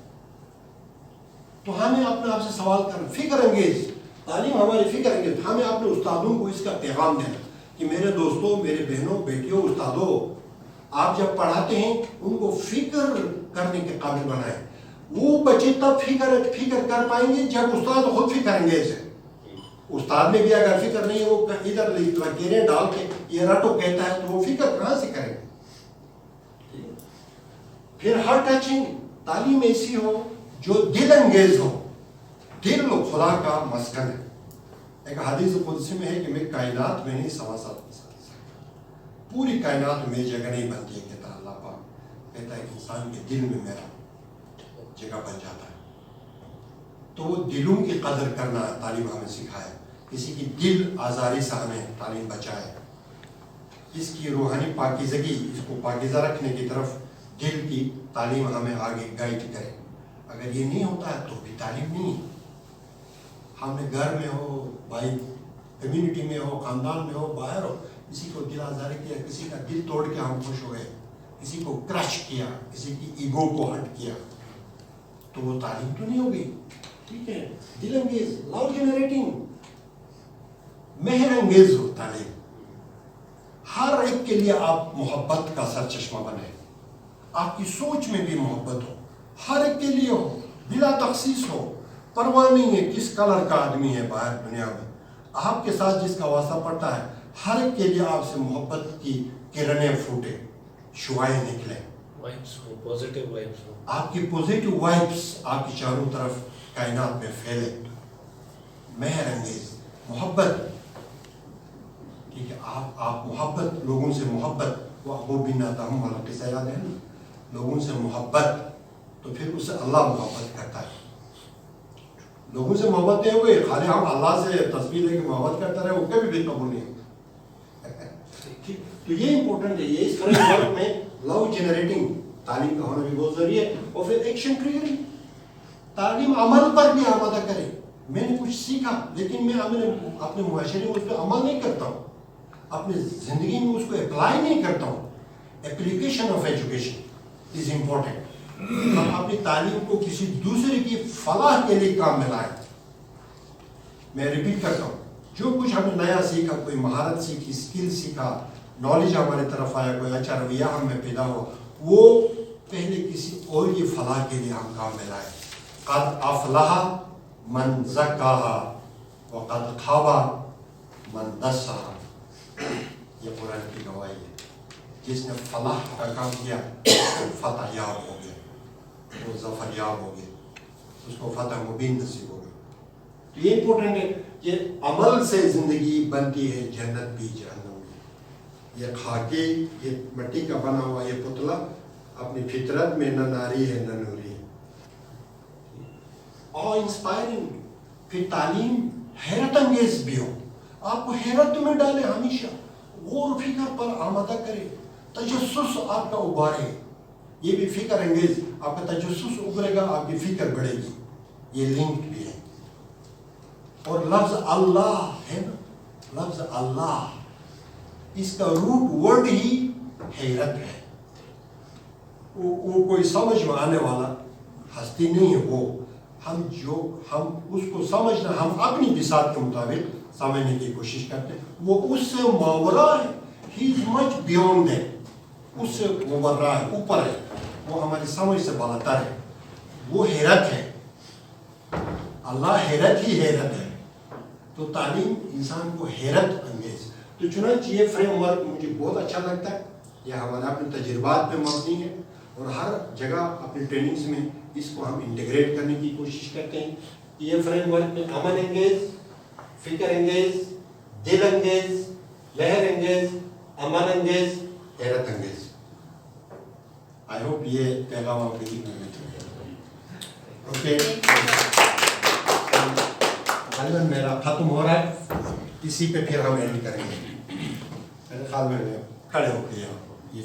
C: تو ہمیں اپنے آپ سے سوال کرنا فکر انگیز تعلیم ہماری فکر انگیز ہمیں اپنے استادوں کو اس کا پیغام دینا کہ میرے دوستوں میرے بہنوں بیٹیوں استادوں آپ جب پڑھاتے ہیں ان کو فکر کرنے کے قابل بنائیں وہ بچے تب فکر کر پائیں گے جب استاد خود فکر انگیز ہے استاد میں بھی اگر فکر نہیں ہے وہ ادھر لکیریں ڈال کے یہ رٹو کہتا ہے تو وہ فکر کہاں سے کریں گے پھر ہر ٹچنگ تعلیم ایسی ہو جو دل انگیز ہو دل خدا کا مسکن ہے ایک حدیث قدسی میں ہے کہ میں کائنات میں نہیں سوا سات پوری کائنات میں جگہ نہیں بنتی ہے کہتا اللہ پاک کہتا ہے انسان کے دل میں میرا جگہ بن جاتا ہے تو وہ دلوں کی قدر کرنا تعلیم ہمیں سکھائے کسی کی دل آزاری سے ہمیں تعلیم بچائے اس کی روحانی پاکیزگی اس کو پاکیزہ رکھنے کی طرف دل کی تعلیم ہمیں آگے گائیڈ کرے اگر یہ نہیں ہوتا ہے تو بھی تعلیم نہیں ہم نے گھر میں ہو بھائی کمیونٹی میں ہو خاندان میں ہو باہر ہو کسی کو دل آزار کیا کسی کا دل توڑ کے ہم خوش ہو گئے کسی کو کرش کیا کسی کی ایگو کو ہٹ کیا تو وہ تعلیم تو نہیں ہوگی ٹھیک ہے دل انگیز لو جنریٹنگ مہر انگیز ہو تعلیم ہر ایک کے لیے آپ محبت کا سر چشمہ بنے آپ کی سوچ میں بھی محبت ہو ہر ایک کے لیے ہو بلا تخصیص ہو, پرواہ نہیں ہے کس کلر کا آدمی ہے باہر دنیا میں, آپ کے ساتھ جس کا واسطہ پڑتا ہے ہر ایک کے لیے آپ سے محبت کی کرنیں پھوٹے, شعائیں نکلیں,
E: پازیٹیو وائبس ہو,
C: آپ کی پازیٹیو وائبس آپ کی چاروں طرف کائنات میں پھیلے, مہر انگیز محبت. ٹھیک ہے, آپ محبت, لوگوں سے محبت, وہ ابو بن ادم والا قصہ یاد ہے نا, لوگوں سے محبت, تو پھر اس سے اللہ محبت کرتا ہے. لوگوں سے محبت نہیں ہوئی, خالی ہم اللہ سے تصویر لے کے محبت کرتا رہے, وہ کبھی بھی قبول نہیں. تو یہ امپورٹنٹ ہے, یہ اس فریم ورک میں لو جنریٹنگ تعلیم کا ہونا بھی بہت ضروری ہے. اور پھر ایکشن ٹریگرنگ, تعلیم عمل پر بھی آمادہ کرے. میں نے کچھ سیکھا لیکن میں اپنے معاشرے میں اس پہ عمل نہیں کرتا ہوں, اپنے زندگی میں اس کو اپلائی نہیں کرتا ہوں. Application of education is important. ہم اپنی تعلیم کو کسی دوسرے کی فلاح کے لیے کام میں لائیں. میں ریپیٹ کرتا ہوں, جو کچھ ہم نے نیا سیکھا, کوئی مہارت سیکھی, اسکل سیکھا, نالج ہمارے طرف آیا, کوئی اچھا رویہ ہم میں پیدا ہوا, وہ پہلے کسی اور کی فلاح کے لیے ہم کام میں لائیں. قد افلح من زکاها وقد خاب من دساها. یہ قرآن کی گواہی ہے. جس نے فلاح کا کام کیا وہ فتح یاب ہو گیا, وہ ظفر یاب ہو گیا, اس کو فتح مبین نصیب ہو گیا. تو یہ امپورٹنٹ ہے کہ عمل سے زندگی بنتی ہے جنت بھی جہنم بھی. یہ خاکی, یہ مٹی کا بنا ہوا یہ پتلا اپنی فطرت میں نہ ناری ہے نہ نوری ہے. اور انسپائرنگ. پھر تعلیم حیرت انگیز بھی ہو, آپ کو حیرت میں ڈالے, ہمیشہ غور و فکر پر آمادہ کرے, تجسس آپ کا ابھارے. یہ بھی فکر انگیز, آپ کا تجسس ابھرے گا, آپ کی فکر بڑھے گی. یہ لنک بھی ہے. اور لفظ اللہ ہے نا, لفظ اللہ, اس کا روٹ ورڈ ہی حیرت ہے. وہ کوئی سمجھ میں آنے والا ہستی نہیں ہے. وہ ہم اس کو سمجھنا, ہم اپنی بساط کے مطابق سمجھنے کی کوشش کرتے ہیں. وہ اس سے ماورا ہے. ہی از مچ بیونڈ ہے, اس سے مبرہ ہے, اوپر ہے, وہ ہماری سمجھ سے بالاتر ہے. وہ حیرت ہے. اللہ حیرت ہی حیرت ہے. تو تعلیم انسان کو حیرت انگیز. تو چنانچہ یہ فریم ورک مجھے بہت اچھا لگتا ہے. یہ ہمارے اپنے تجربات پہ مبنی ہے, اور ہر جگہ اپنی ٹریننگز میں اس کو ہم انٹیگریٹ کرنے کی کوشش کرتے ہیں. یہ فریم ورک میں عمل انگیز, فکر انگیز, دل انگیز, لہر انگیز, عمل انگیز, حیرت انگیز. آئی ہوپ یہ پیغام آپ کے لیے اوکے. غالباً میرا ختم ہو رہا ہے, اسی پہ پھر ہم اینڈ کریں گے. میرے خیال میں کھڑے ہو کے یہ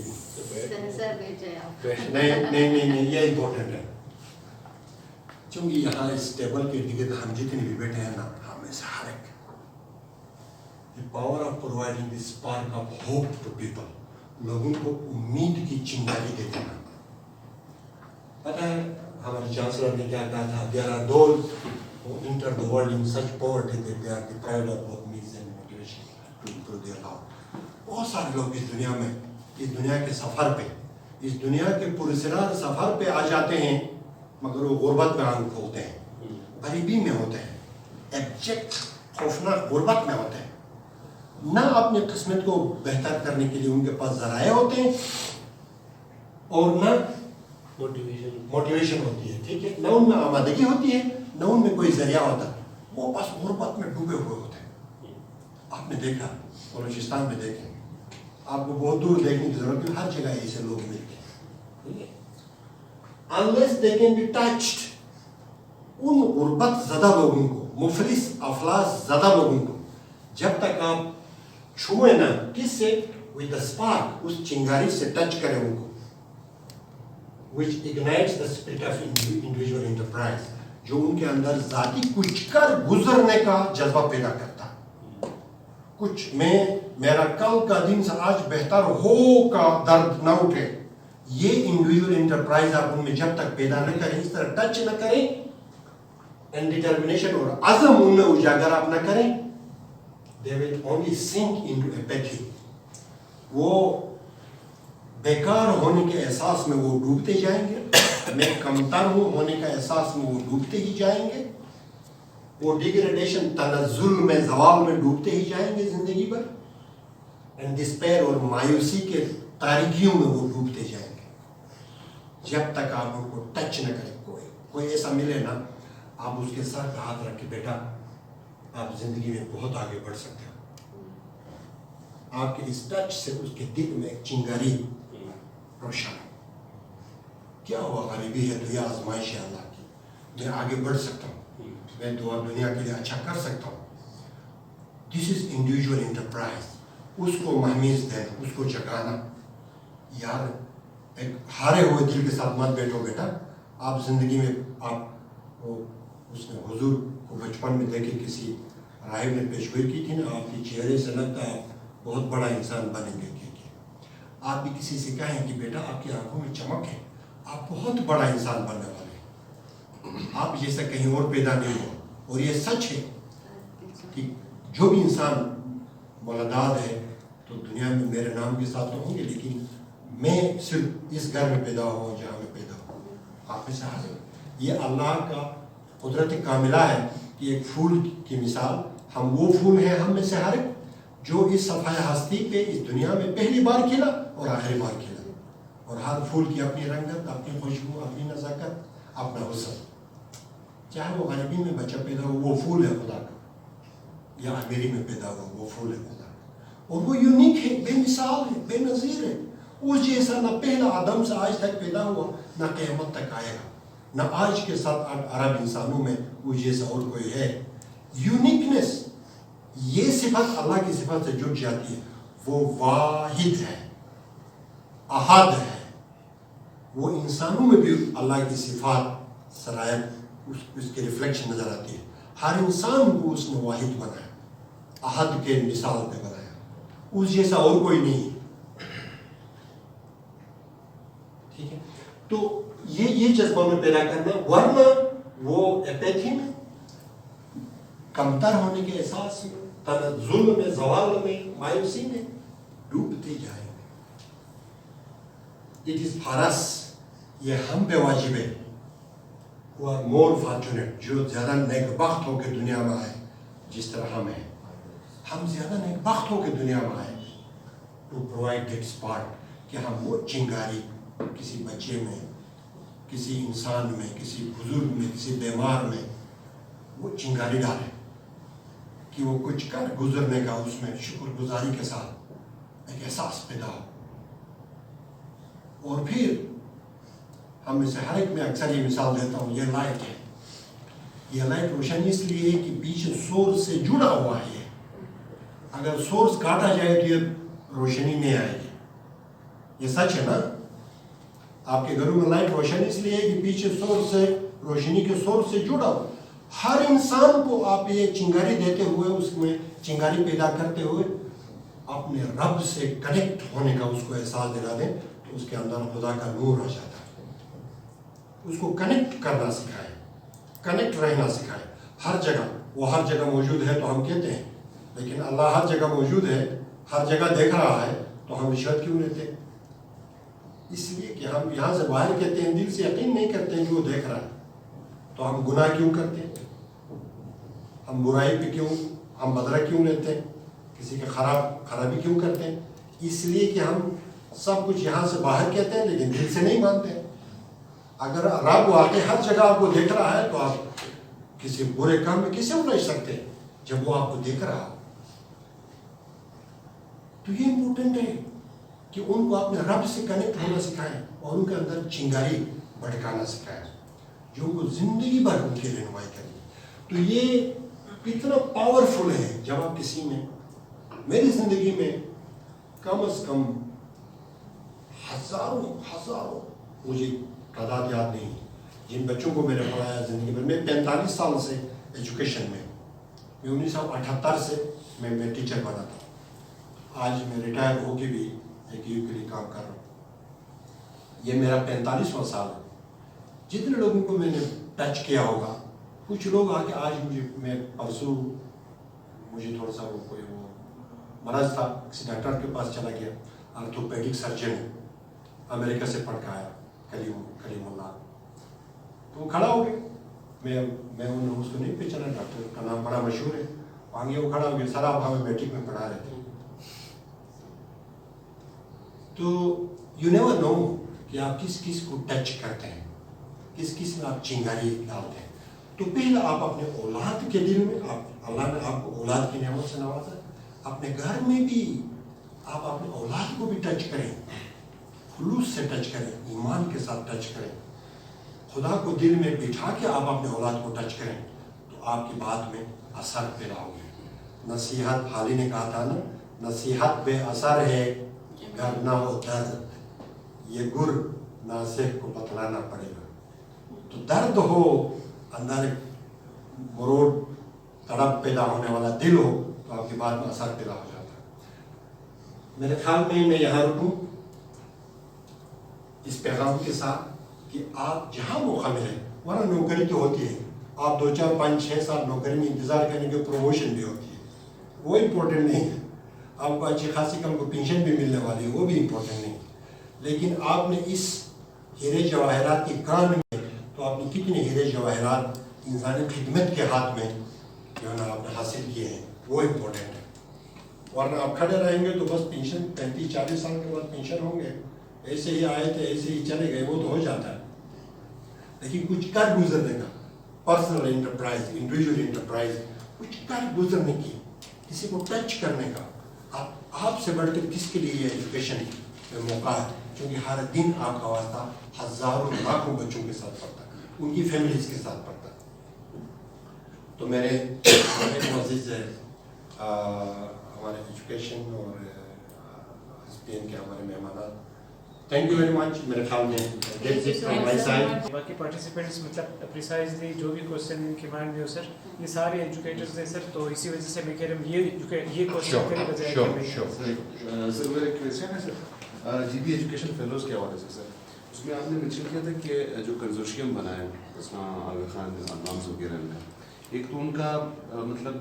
C: نہیں یہ امپورٹنٹ ہے, چونکہ یہاں اس ٹیبل کے ارد ہم جتنے بھی بیٹھے ہیں نا, ہمیں سے ہر ایک the power of providing this spark of hope to people, لوگوں کو امید کی چنگاری دے دینا. پتہ ہے ہمارے چانسلر نے کیا کہا تھا, there are those who enter the world in such poverty that they are deprived of both means and motivation to improve their life. بہت سارے لوگ اس دنیا میں, اس دنیا کے سفر پہ, اس دنیا کے پراسرار سفر پہ آ جاتے ہیں, مگر وہ غربت میں آنکھ کھولتے ہیں, غریبی میں ہوتے ہیں, ایبجیکٹ خوفناک غربت میں ہوتے ہیں. نہ اپنی قسمت کو بہتر کرنے کے لیے ان کے پاس ذرائع ہوتے ہیں, اور نہ موٹیویشن ہوتی ہے. ٹھیک ہے, نہ ان میں آمادگی ہوتی ہے, نہ ان میں کوئی ذریعہ ہوتا ہے. وہ بس غربت میں ڈوبے ہوئے ہوتے ہیں. آپ نے دیکھا بلوچستان میں دیکھیں, آپ کو بہت دور دیکھنے کی ضرورت نہیں, ہر جگہ ایسے لوگ ملتے ہیں. unless they can be touched, ان غربت زدہ لوگوں کو, مفلس افلاس زدہ لوگوں کو جب تک آپ چھوئے نا, کس سے, with the spark, اس چنگاری سے ٹچ کریں ان کو, which ignites the spirit of individual enterprise, جو ان کے اندر ذاتی کچھ کر گزرنے کا جذبہ پیدا کرتا. کچھ میں میرا کل کا دن سے آج بہتر ہو کا درد نہ اٹھے, یہ انڈیویجول انٹرپرائز آپ ان میں جب تک پیدا نہ کریں, اس طرح ٹچ نہ کریں, اینڈ ڈٹرمنیشن اور عزم ان میں اجاگر آپ نہ کریں, they will only sink into apathy. وہ بیکار ہونے کے احساس میں وہ ڈوبتے جائیں گے, मैं कमतर हूँ होने का एहसास में वो डूबते ही जाएंगे, वो डिग्रेडेशन तनज़ुल में ज़वाल में डूबते ही जाएंगे ज़िंदगी भर, एंड डिस्पेयर और मायूसी के तारीकियों में वो डूबते जाएंगे जब तक आप उनको टच न करें। कोई ऐसा मिले ना, आप उसके सर पे हाथ रख के बेटा आप जिंदगी में बहुत आगे बढ़ सकते हो, आपके इस टच से उसके दिल में एक चिंगारी रोशन, क्या हुआ गरीबी है तो यह आजमाइश है अल्लाह की, मैं आगे बढ़ सकता हूँ, मैं दुनिया के लिए अच्छा कर सकता हूँ। This is individual enterprise. उसको महमीज देना, उसको जगाना। यार एक हारे हुए दिल के साथ मत बैठो बेटा, आप जिंदगी में आप वो उसने हुजूर को बचपन में देखे किसी राहिब ने पेशगोई की थी ना, आपके चेहरे से लगता है बहुत बड़ा इंसान बनेंगे। आप भी किसी से कहें कि बेटा आपकी आंखों में चमक है, आप बहुत बड़ा इंसान बनने वाले हैं, आप जैसा कहीं और पैदा नहीं हो। और ये सच है कि जो भी इंसान मौलादाद है तो दुनिया में मेरे नाम के साथ तो होंगे, लेकिन मैं सिर्फ इस घर में पैदा हुआ जहाँ मैं पैदा हुआ। आप में से हाजिर, ये अल्लाह का कुदरत कामिला है कि एक फूल की मिसाल, हम वो फूल हैं हम में से हर एक जो इस सफ़ाए हस्ती पे इस दुनिया में पहली बार खिला और आखिरी बार खिला, और हर फूल की अपनी रंगत, अपनी खुशबू, अपनी नज़ाकत, अपना हुस्न। चाहे वो गरीबी में बच्चा पैदा हो वो फूल है खुदा का, या अमीरी में पैदा हो वो फूल है खुदा का, और वो यूनिक है, बेमिसाल है, बेनज़ीर है। उस जैसा ना पहला आदम से आज तक पैदा हुआ, ना क़यामत तक आएगा, ना आज के 7-8 अरब इंसानों में वो जैसा और कोई है। यूनिकनेस, ये सिफत अल्लाह की सिफत से जुड़ जाती है। वो वाहिद है, अहद है। वो इंसानों में भी अल्लाह की सिफात सरायत उसके रिफ्लेक्शन नजर आती है। हर इंसान को उसने वाहिद बनाया, अहद के मिसाल पे बनाया, उस जैसा और कोई नहीं। ठीक है, तो ये जज्बा में पैदा करना, वरना वो एपैथी में, कमतर होने के एहसास में, जुल्म में, ज़वाल में, मायूसी में डूबते जाएंगे। इट इज फॉर अस, ये हम पे वाजिब है, who are more fortunate, जो ज़्यादा नेकबख्त होकर दुनिया में आए जिस तरह हम हैं, हम ज़्यादा नेकबख्त होकर दुनिया में आए टू प्रोवाइड दैट स्पॉट कि हम वो चिंगारी किसी बच्चे में, किसी इंसान में, किसी बुजुर्ग में, किसी बीमार में वो चिंगारी डालें कि वो कुछ कर गुजरने का, उसमें शुक्रगुजारी के साथ एक एहसास पैदा हो। और फिर हम में से हर एक में अक्सर ये मिसाल देता हूँ, ये लाइट है, ये लाइट रोशनी इसलिए है कि पीछे सोर्स से जुड़ा हुआ है। अगर सोर्स काटा जाए तो ये रोशनी नहीं आएगी। ये सच है ना? आपके घरों में लाइट रोशनी इसलिए है कि पीछे सोर्स से, रोशनी के सोर्स से जुड़ा हो। हर इंसान को आप ये चिंगारी देते हुए, उसमें चिंगारी पैदा करते हुए अपने रब से कनेक्ट होने का उसको एहसास दिला दें तो उसके अंदर खुदा का नूर आ जाता है। उसको कनेक्ट करना सिखाएं, कनेक्ट रहना सिखाएं। हर जगह, वो हर जगह मौजूद है तो हम कहते हैं, लेकिन अल्लाह हर जगह मौजूद है, हर जगह देख रहा है, तो हम रिश्वत क्यों लेते हैं? इसलिए कि हम यहाँ से बाहर कहते हैं, दिल से यकीन नहीं करते हैं कि वो देख रहा है, तो हम गुनाह क्यों करते हैं? हम बुराई पे क्यों, हम बदला क्यों लेते हैं? किसी के खराबी क्यों करते हैं? इसलिए कि हम सब कुछ यहाँ से बाहर कहते हैं लेकिन दिल से नहीं मानते। अगर रब वाकई हर जगह आपको देख रहा है तो आप किसी बुरे काम में कैसे उलझ सकते हैं जब वो आपको देख रहा हो? तो ये इम्पोर्टेंट है कि उनको अपने रब से कनेक्ट होना सिखाएं और उनके अंदर चिंगारी भड़काना सिखाएं जो उनको जिंदगी भर उनके रहनुमाई करेगी। तो ये कितना पावरफुल है जब आप किसी में, मेरी जिंदगी में कम से कम हजारों मुझे तादाद याद नहीं जिन बच्चों को मैंने पढ़ाया जिंदगी भर। मैं 45 साल से एजुकेशन में, मैं 1978 से मैं टीचर बना था। आज मैं रिटायर होके भी एक यू के लिए काम कर रहा हूँ। ये मेरा 45वां साल है। जितने लोगों को मैंने टच किया होगा, कुछ लोग आके आज मैं परसों मुझे थोड़ा सा कोई मरज था, किसी डॉक्टर के पास चला गया, आर्थोपेडिक सर्जन अमेरिका से पढ़ के आया, कलीमुल्लाह। तो वो खड़ा हो गया, मैं उसको नहीं पहचाना, डॉक्टर का नाम बड़ा मशहूर है, आगे वो खड़ा हो गया, सर आप हमें मैट्रिक में पढ़ा रहे थे। तो यू नेवर नो कि आप किस किस को टच करते हैं, किस किस में आप चिंगारी डालते हैं। तो पहले आप अपने औलाद के दिल में, आप अल्लाह ने आपको औलाद की नेमत से नवाजा, अपने घर में भी आप अपने औलाद को भी टच करें, खुलूस से टच करें, ईमान के साथ टच करें, खुदा को दिल में बिठा के आप अपने औलाद को टच करें, तो आपकी बात में असर पैदा होगी। नसीहत, हाली ने कहा था ना, नसीहत बेअसर है घर ना हो दर्द, ये गुर नासिक को बतलाना पड़ेगा। तो दर्द हो अंदर, मरोड़ तड़प पैदा होने वाला दिल हो, तो आपकी बात में असर पैदा हो जाता है। मेरे ख्याल में मैं यहाँ रुकूं इस पैगाम के साथ कि आप जहाँ मौका मिले, वरना नौकरी तो होती है, आप 2, 4, 5, 6 साल नौकरी में इंतज़ार करेंगे, प्रमोशन भी होती है, वो इम्पोर्टेंट नहीं है। आपको अच्छी खासी कल को पेंशन भी मिलने वाली है, वो भी इम्पोर्टेंट नहीं। लेकिन आपने इस हीरे जवाहरात की कान में, तो आपने कितने हीरे जवाहरात इंसानी खिदमत के हाथ में जो है ना आपने हासिल किए हैं, वो इम्पोर्टेंट है। वरना आप खड़े रहेंगे तो बस पेंशन 35-40 साल के बाद पेंशन होंगे, ऐसे ही आए थे ऐसे ही चले गए, वो तो हो जाता है। लेकिन कुछ कर गुजरने का, पर्सनल इंटरप्राइज, इंडिविजुअल इंटरप्राइज, कुछ कर गुजरने की, किसी को टच करने का, आपसे बढ़कर किसके लिए ये एजुकेशन मौका है, क्योंकि हर दिन आपका वास्ता हजारों लाखों बच्चों के साथ पड़ता है, उनकी फैमिलीज के साथ पड़ता है। तो मेरे मुअज़्ज़िज़ हमारे एजुकेशन और SPN के हमारे मेहमान, थैंक यू वेरी मच। मेरे ख्याल में that's it from my side।
D: बाकी पार्टिसिपेंट्स मतलब प्रिसाइजली जो भी क्वेश्चन इनके माइंड में हो सर, ये सारे एजुकेटर्स हैं सर, तो इसी वजह से मैं कह रहा हूँ ये क्वेश्चन करी बजाय
I: सर मेरा एक क्वेश्चन है सर, GB एजुकेशन फेलोज के हवाले से सर, उसमें आपने मेंशन किया था कि जो कंसोर्शियम बना है उसमें आगा खान नाम वगैरह में, एक तो उनका मतलब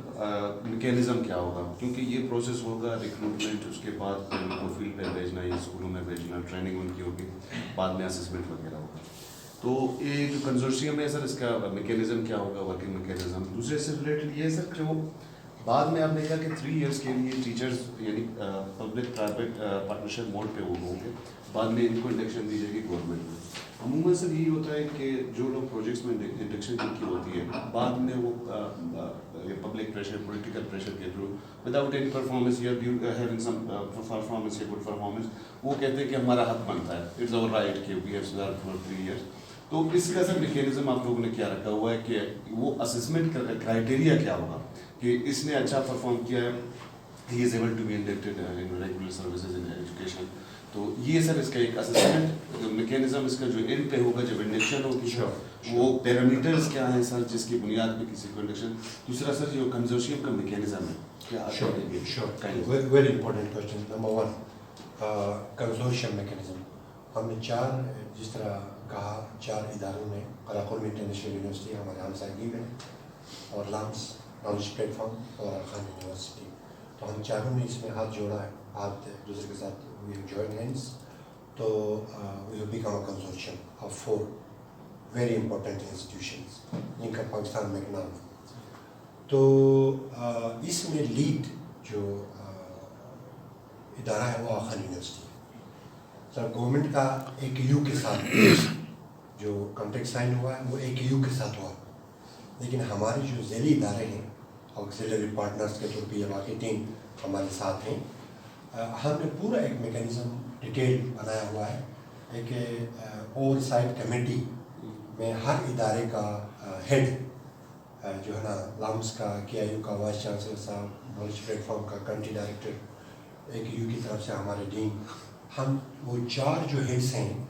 I: मैकेनिज़्म क्या होगा, क्योंकि ये प्रोसेस होगा रिक्रूटमेंट, उसके बाद उनको फील्ड पे भेजना या स्कूलों में भेजना, ट्रेनिंग उनकी होगी, बाद में असेसमेंट वगैरह होगा। तो ये जो कंसोर्शियम है सर, इसका मैकेनिज़्म क्या होगा, वर्किंग मैकेनिज़्म। दूसरे से रिलेटेड ये सर, जो बाद में आपने कहा कि 3 इयर्स के लिए टीचर्स यानी पब्लिक प्राइवेट पार्टनरशिप मोड पे वो होंगे, बाद में इनको इंडक्शन दी जाएगी गवर्नमेंट में। अमूमन सर यही होता है कि जो लोग प्रोजेक्ट्स में इंडक्शन जिनकी होती है, बाद में वो पब्लिक प्रेशर, पॉलिटिकल प्रेशर के थ्रू, विदाउट एनी परफॉर्मेंस या हैविंग सम परफॉर्मेंस या गुड परफॉर्मेंस, वो कहते हैं कि हमारा हक बनता है, इट्स आवर राइट कि we have served for 3 years. तो इसका सर मैकेनिज्म आप लोगों ने क्या रखा हुआ है कि वो असेसमेंट का क्राइटेरिया क्या होगा कि इसने अच्छा परफॉर्म किया है, he is able to be inducted in regular services in education. तो ये सर इसका एक असेसमेंट मैकेनिज्म, इसका जो एंड पे होगा जब इंडक्शन होगी, वो पैरामीटर्स क्या हैं सर जिसकी बुनियाद पे किसी को इंडक्शन। दूसरा सर जो कंसोर्शियम का मैकेनिज्म है क्या?
C: Sure, very important question. Number 1 consortium mechanism, हमने 4 जिस तरह कहा 4 इदारों में, कराकुलम इंटरनेशनल यूनिवर्सिटी हमारे हमसायगी में, और लाम्स नॉलेज प्लेटफॉर्म और खान यूनिवर्सिटी, तो हम चारों ने इसमें हाथ जोड़ा है, हाथ एक दूसरे के साथ we join hands, तो we will become a consortium of 4 very important institutions जिनका पाकिस्तान में एक नाम है। तो इसमें लीड जो इदारा है वो खान यूनिवर्सिटी है सर। गवर्नमेंट का AKU के साथ जो कॉन्ट्रैक्ट साइन हुआ है वो AKU के साथ हुआ, लेकिन हमारे जो ज़ैली इदारे हैं ऑक्सिलरी पार्टनर्स के तौर पर ये बाकी 3 हमारे साथ हैं। हमने पूरा एक मैकेनिज़्म डिटेल बनाया हुआ है, एक ओवरसाइट कमेटी में हर इदारे का हेड जो है ना, लाम्स का, KIU का वाइस चांसलर साहब, नॉलेज प्लेटफॉर्म का कंट्री डायरेक्टर, AKU की तरफ से हमारे डीन, हम वो 4 जो हेड्स हैं,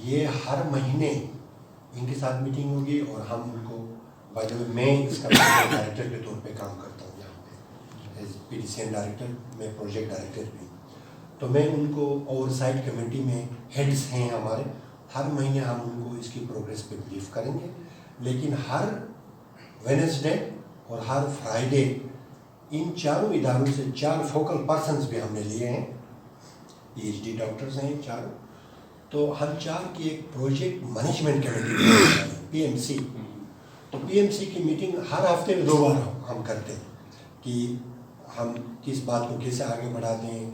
C: ये हर महीने इनके साथ मीटिंग होगी और हम उनको, बाय द वे मैं इसका डायरेक्टर के तौर पे काम करता हूँ यहाँ पे एज PDCN डायरेक्टर, मैं प्रोजेक्ट डायरेक्टर भी, तो मैं उनको ओवरसाइट कमेटी में हेड्स हैं हमारे, हर महीने हम उनको इसकी प्रोग्रेस पे ब्रीफ करेंगे। लेकिन हर वेडनेसडे और हर फ्राइडे इन 4 इदारों से 4 फोकल पर्सन्स भी हमने लिए हैं, PhD डॉक्टर्स हैं 4, तो हम 4 की एक प्रोजेक्ट मैनेजमेंट कमेटी PMC, तो PMC की मीटिंग हर हफ्ते में 2 बार हम करते हैं कि हम किस बात को कैसे आगे बढ़ाते हैं,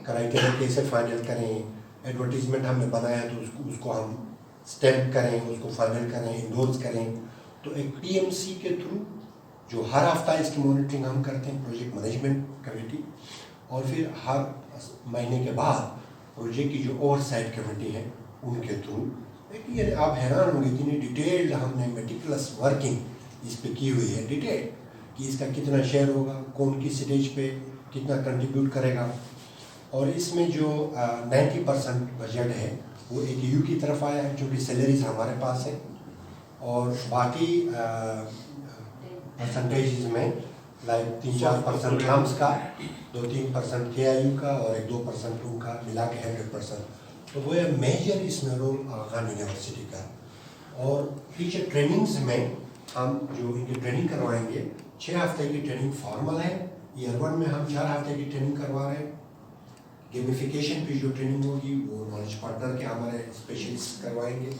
C: क्राइटेरिया कैसे फाइनल करें, एडवर्टीजमेंट हमने बनाया तो उसको हम स्टैम्प करें, उसको फाइनल करें, इंडोर्स करें। तो एक PMC के थ्रू जो हर हफ्ता इसकी मॉनिटरिंग हम करते हैं, प्रोजेक्ट मैनेजमेंट कमेटी, और फिर हर महीने के बाद प्रोजेक्ट की जो ओवरसाइट कमेटी है उनके थ्रू। ये आप हैरान होंगे इतनी डिटेल्ड हमने मेटिकुलस वर्किंग इस पे की हुई है, डिटेल कि इसका कितना शेयर होगा, कौन किस स्टेज पे कितना कंट्रीब्यूट करेगा। और इसमें जो 90% बजट है वो AKU की तरफ आया है, जो कि सैलरीज हमारे पास है, और बाकी परसेंटेज में लाइक 3-4% हम्स का, 2-3% KIU का और 1-2% उनका मिला के 100%। तो वो है मेजर इसमें रोल आगा खान यूनिवर्सिटी का। और टीचर ट्रेनिंग्स में हम जो इनकी ट्रेनिंग करवाएंगे, 6 हफ्ते की ट्रेनिंग फॉर्मल है, ईयर 1 में हम 4 हफ्ते की ट्रेनिंग करवा रहे हैं। गेमिफिकेशन की जो ट्रेनिंग होगी वो नॉलेज पार्टनर के हमारे स्पेशलिस्ट करवाएंगे।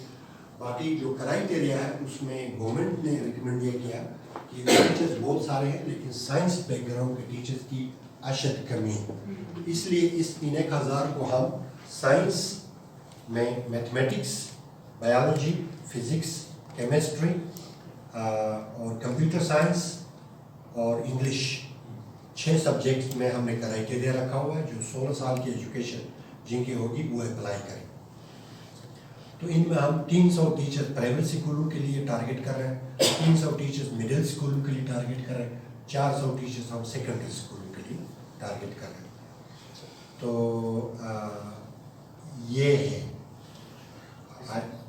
C: बाकी जो क्राइटेरिया है उसमें गवर्नमेंट ने रिकमेंड ये किया कि टीचर्स बहुत सारे हैं लेकिन साइंस बैकग्राउंड के टीचर्स की अशद कमी है, इसलिए इस 3,000 को हम साइंस में मैथमेटिक्स, बायोलॉजी, फिजिक्स, केमिस्ट्री और कंप्यूटर साइंस और इंग्लिश 6 सब्जेक्ट्स में हमने क्राइटेरिया रखा हुआ है। जो 16 साल की एजुकेशन जिनकी होगी वो अप्लाई करें। तो इनमें हम 300 टीचर्स प्राइमरी स्कूलों के लिए टारगेट कर रहे हैं, 300 टीचर्स मिडिल स्कूलों के लिए टारगेट कर रहे हैं, 400 टीचर्स हम सेकेंडरी स्कूलों के लिए टारगेट कर रहे हैं। तो ये है।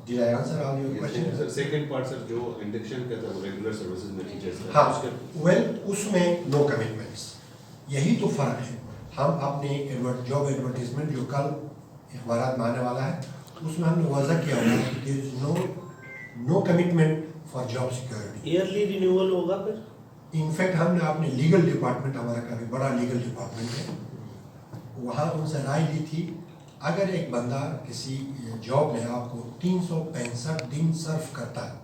C: Did I answer all your questions?
I: Second part sir जो इंडक्शन का था रेगुलर सर्विसेज में टीचर्स,
C: हाँ, वेल उसमें नो कमिटमेंट्स, यही तो फर्क है। हम अपने जॉब एडवर्टीजमेंट जो कल अखबारात में आने वाला है उसमें हमने वाज़ा किया हुआ है कि there is no commitment for job security.
E: Yearly renewal होगा फिर?
C: इनफैक्ट हमने अपने लीगल डिपार्टमेंट, हमारा काफ़ी बड़ा लीगल डिपार्टमेंट है, वहाँ उनसे राय ली थी अगर एक बंदा किसी जॉब में आपको 365 दिन सर्व करता है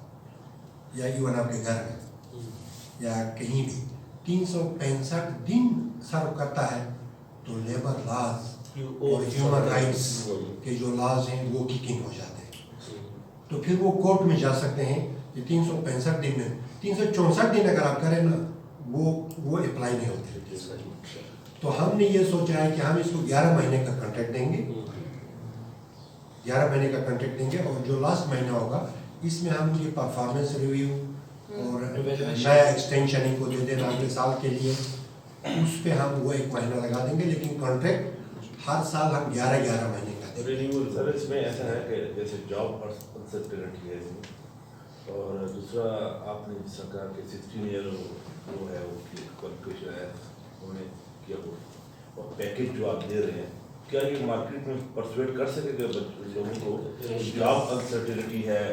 C: या इवन आपके घर में या कहीं भी 365 दिन सर्व करता है तो लेबर लॉज और ह्यूमन राइट्स के जो लॉज हैं वो किकिंग हो जाते हैं। तो फिर वो कोर्ट में जा सकते हैं कि 365 दिन में 364 दिन अगर आप करें ना वो अप्लाई नहीं होते। तो हमने ये सोचा है कि हम इसको 11 महीने का कॉन्ट्रैक्ट देंगे, 11 महीने का कॉन्ट्रैक्ट देंगे और जो लास्ट महीना होगा इसमें हम उनकी परफॉर्मेंस रिव्यू और नया एक्सटेंशन इनको दे देना अगले साल के लिए, उस पे हम वो 1 महीना लगा देंगे, लेकिन कॉन्ट्रैक्ट हर साल हम 11 महीने का देंगे।
F: रिन्यूअल सर इसमें ऐसा है कि जैसे जॉब अनसर्टेनिटी है इसमें, और दूसरा आपने सरकार के 16 ईयर वो है उनकी क्वालिफिकेशन है उन्होंने किया वो, और पैकेज जो आप दे रहे हैं क्या ये मार्केट में परसुएट कर सकेगा लोगों को? जॉब अनसर्टेनिटी है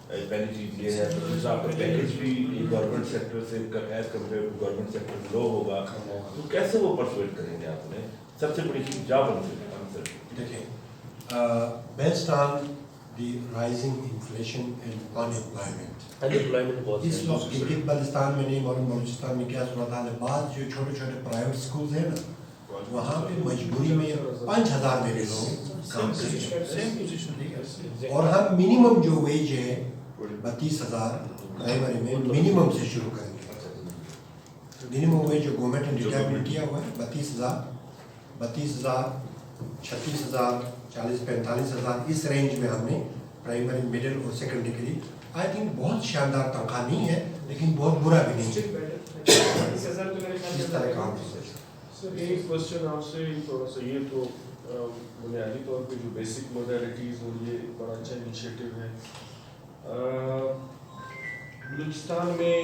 F: पहली चीज़ ये है, दूसरा आपका पैकेज भी गवर्नमेंट सेक्टर से as compare to government sector low होगा, तो कैसे वो परसुएट करेंगे आपने? सबसे बड़ी चीज़ जॉब अनसर्टेनिटी।
C: देखिए, based on the rising inflation and unemployment, इस वक्त गिलगित बल्तिस्तान में नहीं मालूम बलूचिस्तान में क्या सूरत हाल है, बाद जो छोटे छोटे प्राइवेट स्कूल्स हैं ना वहाँ पे मजबूरी में 5,000 मेरे लोग काम करते हैं और हम मिनिमम जो वेज है 32,000 प्राइमरी में मिनिमम से शुरू करेंगे। मिनिमम वेज जो गवर्नमेंट ने डिटरमाइन किया हुआ है 32,000, 36,000, 40-45,000 इस रेंज में हमने प्राइमरी, मिडिल और सेकेंडरी के लिए आई थिंक बहुत शानदार तनख्वाह नहीं है लेकिन बहुत बुरा भी नहीं है, इस तरह काम है।
J: सर एक क्वेश्चन आपसे थोड़ा सा, ये तो बुनियादी तौर पे जो बेसिक मोडालिटीज़ और ये बड़ा अच्छा इनिशिएटिव है। बलूचिस्तान में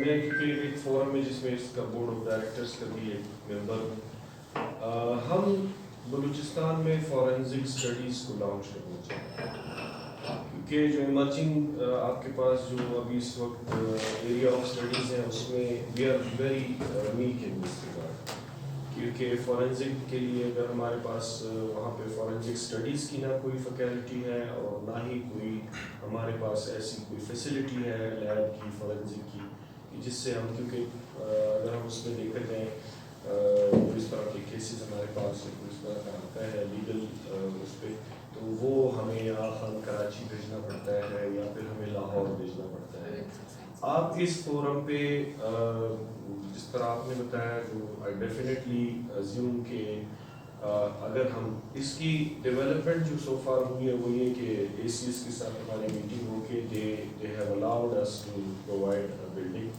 J: मैं क्योंकि एक फोरम में जिसमें इसका बोर्ड ऑफ डायरेक्टर्स का भी एक मेंबर हूँ, हम बलूचिस्तान में फॉरेंसिक स्टडीज़ को लॉन्च करना चाहते हैं क्योंकि जो इमर्जिंग आपके पास जो अभी इस वक्त एरिया ऑफ स्टडीज़ है उसमें we are very weak in this regard کیونکہ فورینزک کے لیے اگر ہمارے پاس وہاں پہ فورینزک اسٹڈیز کی نہ کوئی فیکلٹی ہے اور نہ ہی کوئی ہمارے پاس ایسی کوئی فیسلٹی ہے لیب کی فورینزک کی کہ جس سے ہم, کیونکہ اگر ہم اس میں دیکھا جائیں اس طرح کے کیسز ہمارے پاس اس طرح کا آتا ہے لیگل اس پہ, تو وہ ہمیں یا ہم کراچی بھیجنا پڑتا ہے یا پھر ہمیں لاہور بھیجنا پڑتا ہے. آپ اس فورم پہ جس طرح آپ نے بتایا, جو آئی ڈیفینیٹلی ازیوم کہ اگر ہم اس کی ڈیولپمنٹ جو سو فار ہوئی ہے وہ یہ کہ اے سی ایس کے ساتھ ہماری میٹنگ ہو کے they have allowed us to provide building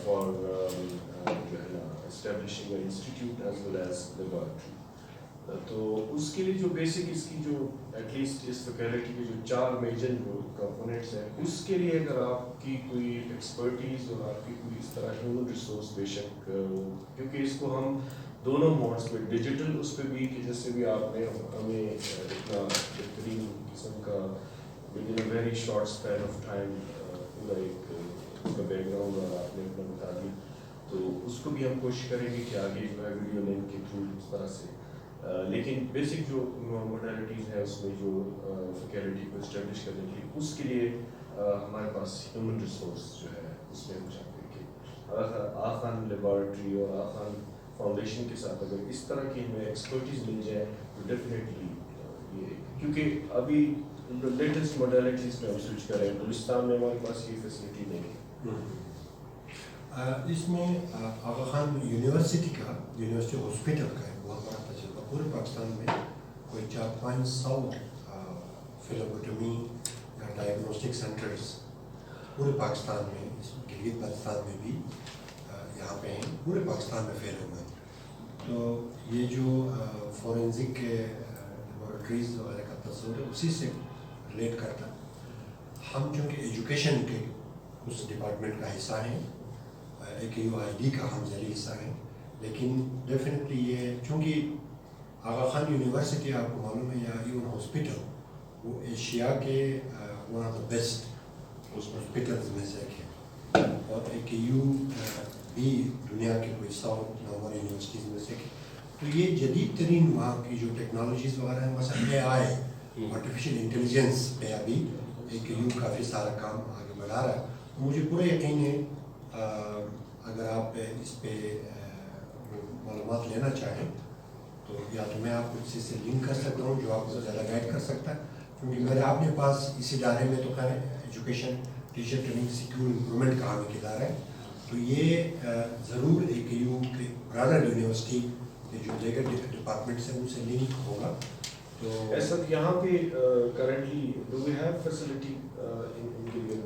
J: for جو ہے نا establishing institute as well as laboratory. تو اس کے لیے جو بیسک اس کی جو ایٹ لیسٹ اس فیکلٹی کے جو 4 میجر جو کمپوننٹس ہیں, اس کے لیے اگر آپ کی کوئی ایکسپرٹیز اور آپ کی کوئی اس طرح ہیومن ریسورس بے شک, کیونکہ اس کو ہم دونوں موڈس پہ ڈیجیٹل اس پہ بھی کہ جیسے بھی آپ نے ہمیں اتنا بہترین قسم کا with in a very short span of time پورا ایک اس کا بیک گراؤنڈ اور آپ نے اپنا بتا دیا, تو اس کو بھی ہم کوشش کریں گے کہ آگے جو ہے ویڈیو لنک کے تھرو اس طرح سے, لیکن بیسک جو موڈیلٹیز ہیں اس میں جو فیکلٹی کو اسٹیبلش کرنے کے لیے اس کے لیے ہمارے پاس ہیومن ریسورس جو ہے اس میں ہم چاہتے ہیں کہ آخان لیبارٹری اور آخان فاؤنڈیشن کے ساتھ اگر اس طرح کی ہمیں ایکسپرٹیز مل جائے تو ڈیفینیٹلی یہ, کیونکہ ابھی لیٹسٹ موڈیلٹیز میں ہم سوئچ کریں, بلوچستان میں ہمارے پاس یہ فیسلٹی نہیں ہے.
C: اس میں آغا خان یونیورسٹی ہاسپٹل کا ہے بہت بڑا تجربہ. پورے پاکستان میں کوئی 400-500 فلیبوٹمی یا ڈائگنوسٹک سینٹرز پورے پاکستان میں, گلگت بلتستان میں بھی یہاں پہ ہیں, پورے پاکستان میں پھیلے ہوئے ہیں. تو یہ جو فورینزک کے لیبارٹریز وغیرہ کا تصور ہے اسی سے ریلیٹ کرتا. ہم چونکہ ایجوکیشن کے اس ڈپارٹمنٹ کا حصہ ہیں, AKUID کا ہم ذریعہ حصہ ہیں, لیکن ڈیفینیٹلی یہ چونکہ آغا خان یونیورسٹی آپ کو معلوم ہے یا ایون ہاسپٹل وہ ایشیا کے one of the best hospitals میں سے ایک ہے, اور AKU بھی دنیا کے کوئی 100 نمبر یونیورسٹیز میں سے. تو یہ جدید ترین وہاں کی جو ٹیکنالوجیز وغیرہ ہیں, مثلا AI آرٹیفیشیل انٹیلیجنس پہ ابھی AKU کافی سارا کام آگے بڑھا رہا ہے. مجھے پورا یقین ہے اگر آپ اس پہ معلومات لینا چاہیں تو یا تو میں آپ کو اسی سے لنک کر سکتا ہوں جو آپ کو زیادہ گائڈ کر سکتا ہے, کیونکہ میرے آپ کے پاس اس ادارے میں تو خیر education teacher training secure improvement کا ہم ایک ادارہ ہے. تو یہ ضرور AKU کے برادر یونیورسٹی کے جو دیگر ڈپارٹمنٹس ہیں ان سے لنک ہوگا. تو
J: ایسا یہاں پہ currently do we have facility in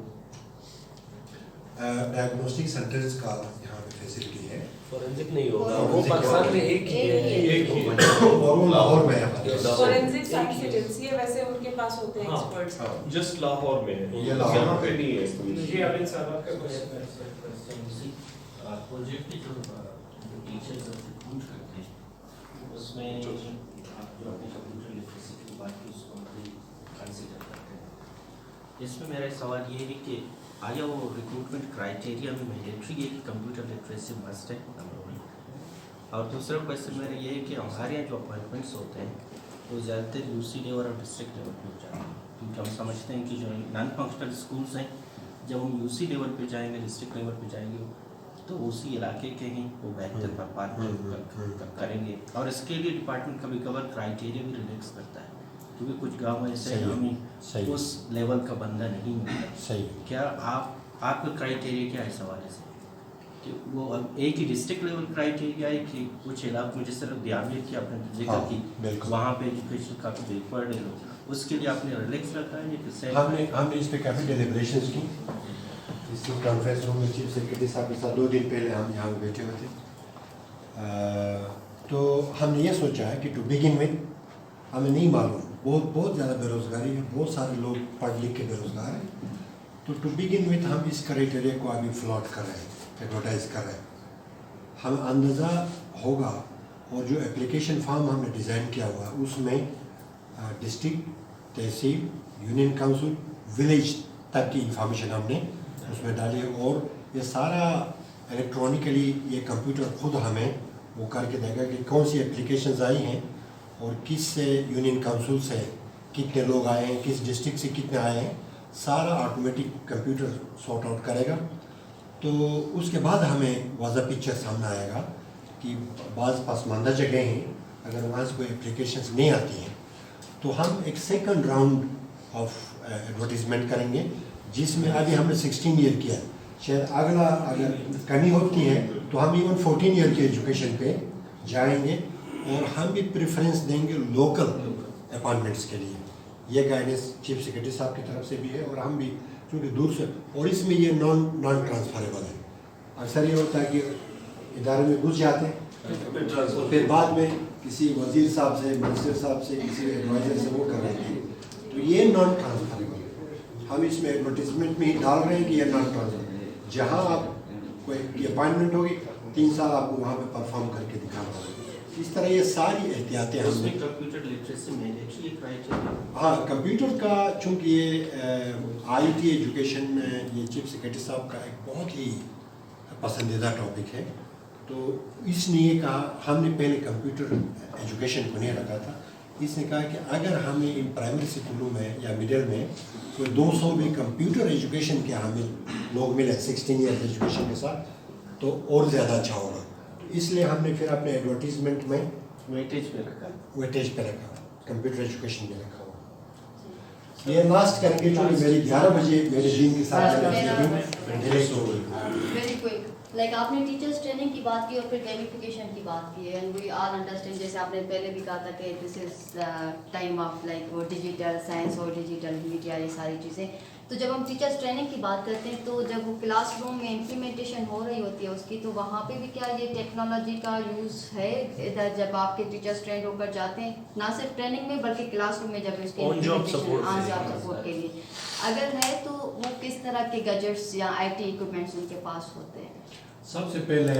C: diagnostic centres کا یہاں پہ فیسلٹی ہے.
E: فورینزک نہیں ہوگا, وہ پاکستان میں ایک ہی ہے,
C: اور وہ لاہور میں ہے.
H: فورینزک سائنس ایجنسی ہے, ویسے ان کے پاس ہوتے ہیں ایکسپرٹس,
J: جسٹ لاہور میں ہے,
C: یہاں
J: پہ نہیں ہے.
D: جی آپ ان صاحب کا
K: پروجیکٹ جو ٹیچرز ریکروٹ کرتے ہیں اس میں آپ جو اپنے کمپیوٹر لٹریسی کی بات کی اس کو کنسیڈر کرتے ہیں. اس میں میرا سوال یہ ہے کہ آیا وہ ریکروٹمنٹ کرائٹیریا میں مینڈیٹری ہے کہ کمپیوٹر لٹریسی مسٹ ہے, نمبر 1. اور دوسرا کویشچن میرا یہ ہے کہ ہمارے یہاں جو اپوائنٹمنٹس ہوتے ہیں وہ زیادہ تر UC لیول اور ڈسٹرکٹ لیول پہ ہو جاتے ہیں, کیونکہ ہم سمجھتے ہیں کہ جو نان فنکشنل اسکولس ہیں جب ہم UC لیول پہ جائیں گے, ڈسٹرکٹ لیول پہ جائیں گے تو اسی علاقے کے ہیں وہ بہتر پرپار کریں گے. اور اس کے لیے ڈپارٹمنٹ کبھی کبھار کرائٹیریا بھی ریلیکس کرتا ہے, کیونکہ کچھ گاؤں ایسے ہیں ہمیں اس لیول کا بندہ نہیں ملتا.
C: صحیح.
K: کیا آپ کا کرائٹیریا کیا ہے اس حوالے سے کہ وہ ایک ہی ڈسٹرکٹ لیول کرائٹیریا ہے کہ کچھ علاقوں میں جس طرح دیابیت کی آپ نے ذکر کی وہاں پہ ایجوکیشن کافی بیکورڈ ہے, اس کے لیے آپ نے ریلیکس رکھا ہے یا
C: ہم نے اس پہ کافی ڈیلیبریشنز کی. اس کی کانفرنس روم میں چیف سیکرٹری صاحب کے ساتھ 2 دن پہلے ہم یہاں پہ بیٹھے ہوئے تھے. تو ہم نے یہ سوچا ہے کہ ٹو بگن وتھ ہمیں نہیں معلوم بہت زیادہ بے روزگاری ہے, بہت سارے لوگ پڑھ لکھ کے بے روزگار ہیں. تو to begin with him us criteria کو ابھی فلاٹ کر رہے ہیں, ایڈورٹائز کر رہے ہیں. ہمیں اندازہ ہوگا اور جو اپلیکیشن فارم ہم نے ڈیزائن کیا ہوا ہے اس میں ڈسٹرکٹ, تحصیل, یونین کاؤنسل, ولیج تک کی انفارمیشن ہم نے اس میں ڈالی ہے, اور یہ سارا الیکٹرانکلی یہ کمپیوٹر خود ہمیں वो करके देगा कि कौन सी एप्लीकेशंस आई हैं और किस यूनियन काउंसिल से कितने लोग आए हैं, किस डिस्ट्रिक्ट से कितने आए हैं, सारा ऑटोमेटिक कंप्यूटर सॉर्ट आउट करेगा। तो उसके बाद हमें वाज़ा पिक्चर सामने आएगा कि बाज़ पसमानदा जगह हैं, अगर वहाँ से कोई एप्लीकेशंस नहीं आती हैं तो हम एक सेकंड राउंड ऑफ एडवर्टीज़मेंट करेंगे, जिसमें अभी हमने 16 ईयर किया, शायद अगला अगर कमी होती है तो हम इवन 14 ईयर की एजुकेशन पे जाएंगे और हम भी प्रेफरेंस देंगे लोकल अपॉइंटमेंट्स के लिए। ये गाइडेंस चीफ सेक्रेटरी साहब की तरफ से भी है और हम भी क्योंकि दूर से, और इसमें ये नॉन ट्रांसफरेबल है। अक्सर ये होता है कि इदारे में घुस जाते हैं और फिर बाद में किसी वजीर साहब से, मिनिस्टर साहब से, किसी एडवाइजर से वो कर रहे हैं, तो ये नॉन ट्रांसफरेबल है। हम इसमें एडवर्टीजमेंट में ही डाल रहे हैं कि ये नॉन ट्रांसफरेबल, जहाँ आप कोई अपॉइंटमेंट होगी 3 साल आपको वहाँ पे परफॉर्म करके दिखाना होगा। इस तरह ये सारी एहतियातें हमने
K: कंप्यूटर लिटरेसी मैंडेटरी क्राइटेरिया।
C: हाँ, कंप्यूटर का चूँकि ये IT एजुकेशन में ये चीफ सेक्रेटरी साहब का एक बहुत ही पसंदीदा टॉपिक है, तो इसलिए कहा हमने पहले कंप्यूटर एजुकेशन को नहीं रखा था। इसने कहा कि अगर हमें इन प्राइमरी स्कूलों में या मिडिल में कोई 200 भी कंप्यूटर एजुकेशन के हमें लोग मिले 16 ईयर एजुकेशन के साथ तो और ज़्यादा अच्छा होगा। इसलिए हमने फिर अपने एडवर्टीजमेंट में वेटेज पे रखा कंप्यूटर एजुकेशन में रखा हुआ। ये लास्ट करेंगे क्योंकि मेरी 11 बजे मेरे दिन के साथ डायरेक्ट हो गई।
G: वेरी क्विक, लाइक आपने टीचर्स ट्रेनिंग की बात की और फिर गेमिफिकेशन की बात की है, एंड वी ऑल अंडरस्टैंड, जैसे आपने पहले भी कहा था कि this is time of like वो डिजिटल साइंस और डिजिटल मीडिया, ये सारी चीज़ें। तो जब हम टीचर्स ट्रेनिंग की बात करते हैं तो जब वो क्लासरूम में इम्प्लीमेंटेशन हो रही होती है उसकी, तो वहाँ पे भी क्या ये टेक्नोलॉजी का यूज़ है इधर जब आपके टीचर्स ट्रेन होकर जाते हैं, ना सिर्फ ट्रेनिंग में बल्कि क्लासरूम में जब उसके ऑन जॉब सपोर्ट के लिए अगर है तो वो किस तरह के गैजेट्स या IT इक्विपमेंट्स उनके पास होते हैं?
C: सबसे पहले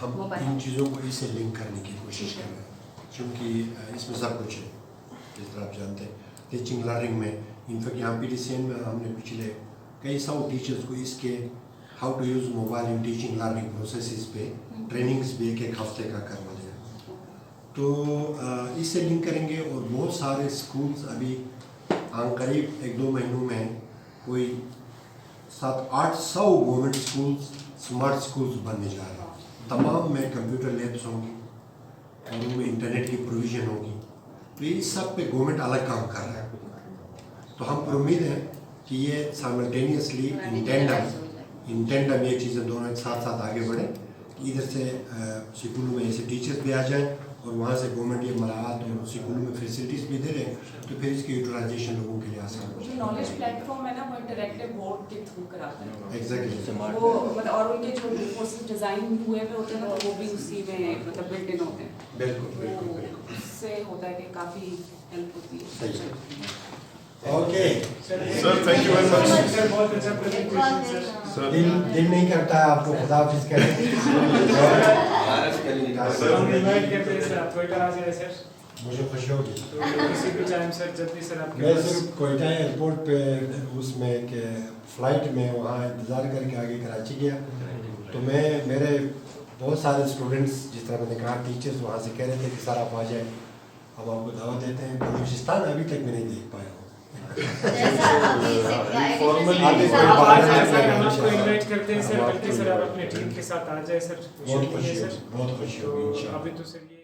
C: हम इन चीज़ों को इससे लिंक करने की कोशिश कर रहे हैं, क्योंकि इसमें सब कुछ है। जिस तरह आप जानते हैं टीचिंग लर्निंग में, इनफैक्ट यहाँ PDCN में हमने पिछले कई 100 टीचर्स को इसके how to use mobile in teaching learning processes पे ट्रेनिंग्स भी एक हफ्ते का करवा दिया। तो इससे लिंक करेंगे और बहुत सारे स्कूल्स अभी करीब 1-2 महीनों में कोई 700-800 गवर्नमेंट स्कूल्स स्मार्ट स्कूल्स बनने जा रहे हैं। तमाम में कंप्यूटर लैब्स होंगी और उनमें इंटरनेट की प्रोविज़न होगी, तो ये सब पे गवर्नमेंट अलग काम कर रहा है। तो हम पर उम्मीद है कि ये साइमल्टेनियसली इन टेंडम ये चीज़ें दोनों एक साथ साथ आगे बढ़े, इधर से स्कूलों में ऐसे टीचर्स भी आ जाएँ और वहाँ से गवर्नमेंट ये मराहत और स्कूलों में फैसिलिटीज़ भी दे रहे, तो फिर इसकी यूटिलाइजेशन लोगों के लिए आसान हो।
H: जो नॉलेज प्लेटफॉर्म है ना वो इंटरैक्टिव बोर्ड के थ्रू कराते हैं।
C: एग्जैक्टली
H: वो मतलब और उनके जो कोर्सेज डिज़ाइन हुए हुए होते हैं वो भी उसी में मतलब बिल्ट इन होते हैं।
C: बिल्कुल
H: इससे होता है कि काफ़ी हेल्प होती है।
C: सही है। Okay
J: sir, thank you very much.
D: Sir बहुत अच्छा प्रेजेंटेशन सर।
C: दिल नहीं करता है आपको खुदा हाफिज़ कहने।
D: हम इनवाइट करते हैं सर, आप कोयटा आ जाए सर।
C: मुझे खुशी होगी।
D: तो किसी भी टाइम सर, जब भी सर आपके
C: मैं
D: पास
C: सिर्फ कोयटा एयरपोर्ट पे उसमें के फ़्लाइट में वहाँ इंतज़ार करके आगे कराची गया, तो मेरे बहुत सारे स्टूडेंट्स, जिस तरह मैंने कहा टीचर्स वहाँ से कह रहे थे कि सर आप आ जाए, हम आपको दावत देते हैं। बलूचिस्तान अभी तक मैं नहीं देख पाया हूँ।
G: जैसा अभी से
D: हम आपको इनवाइट करते हैं सर, बल्कि सर आप अपने टीम के साथ आ जाए सर।
C: बहुत खुशी होगी
D: तो
C: इंशाल्लाह।
D: अभी तो सर ये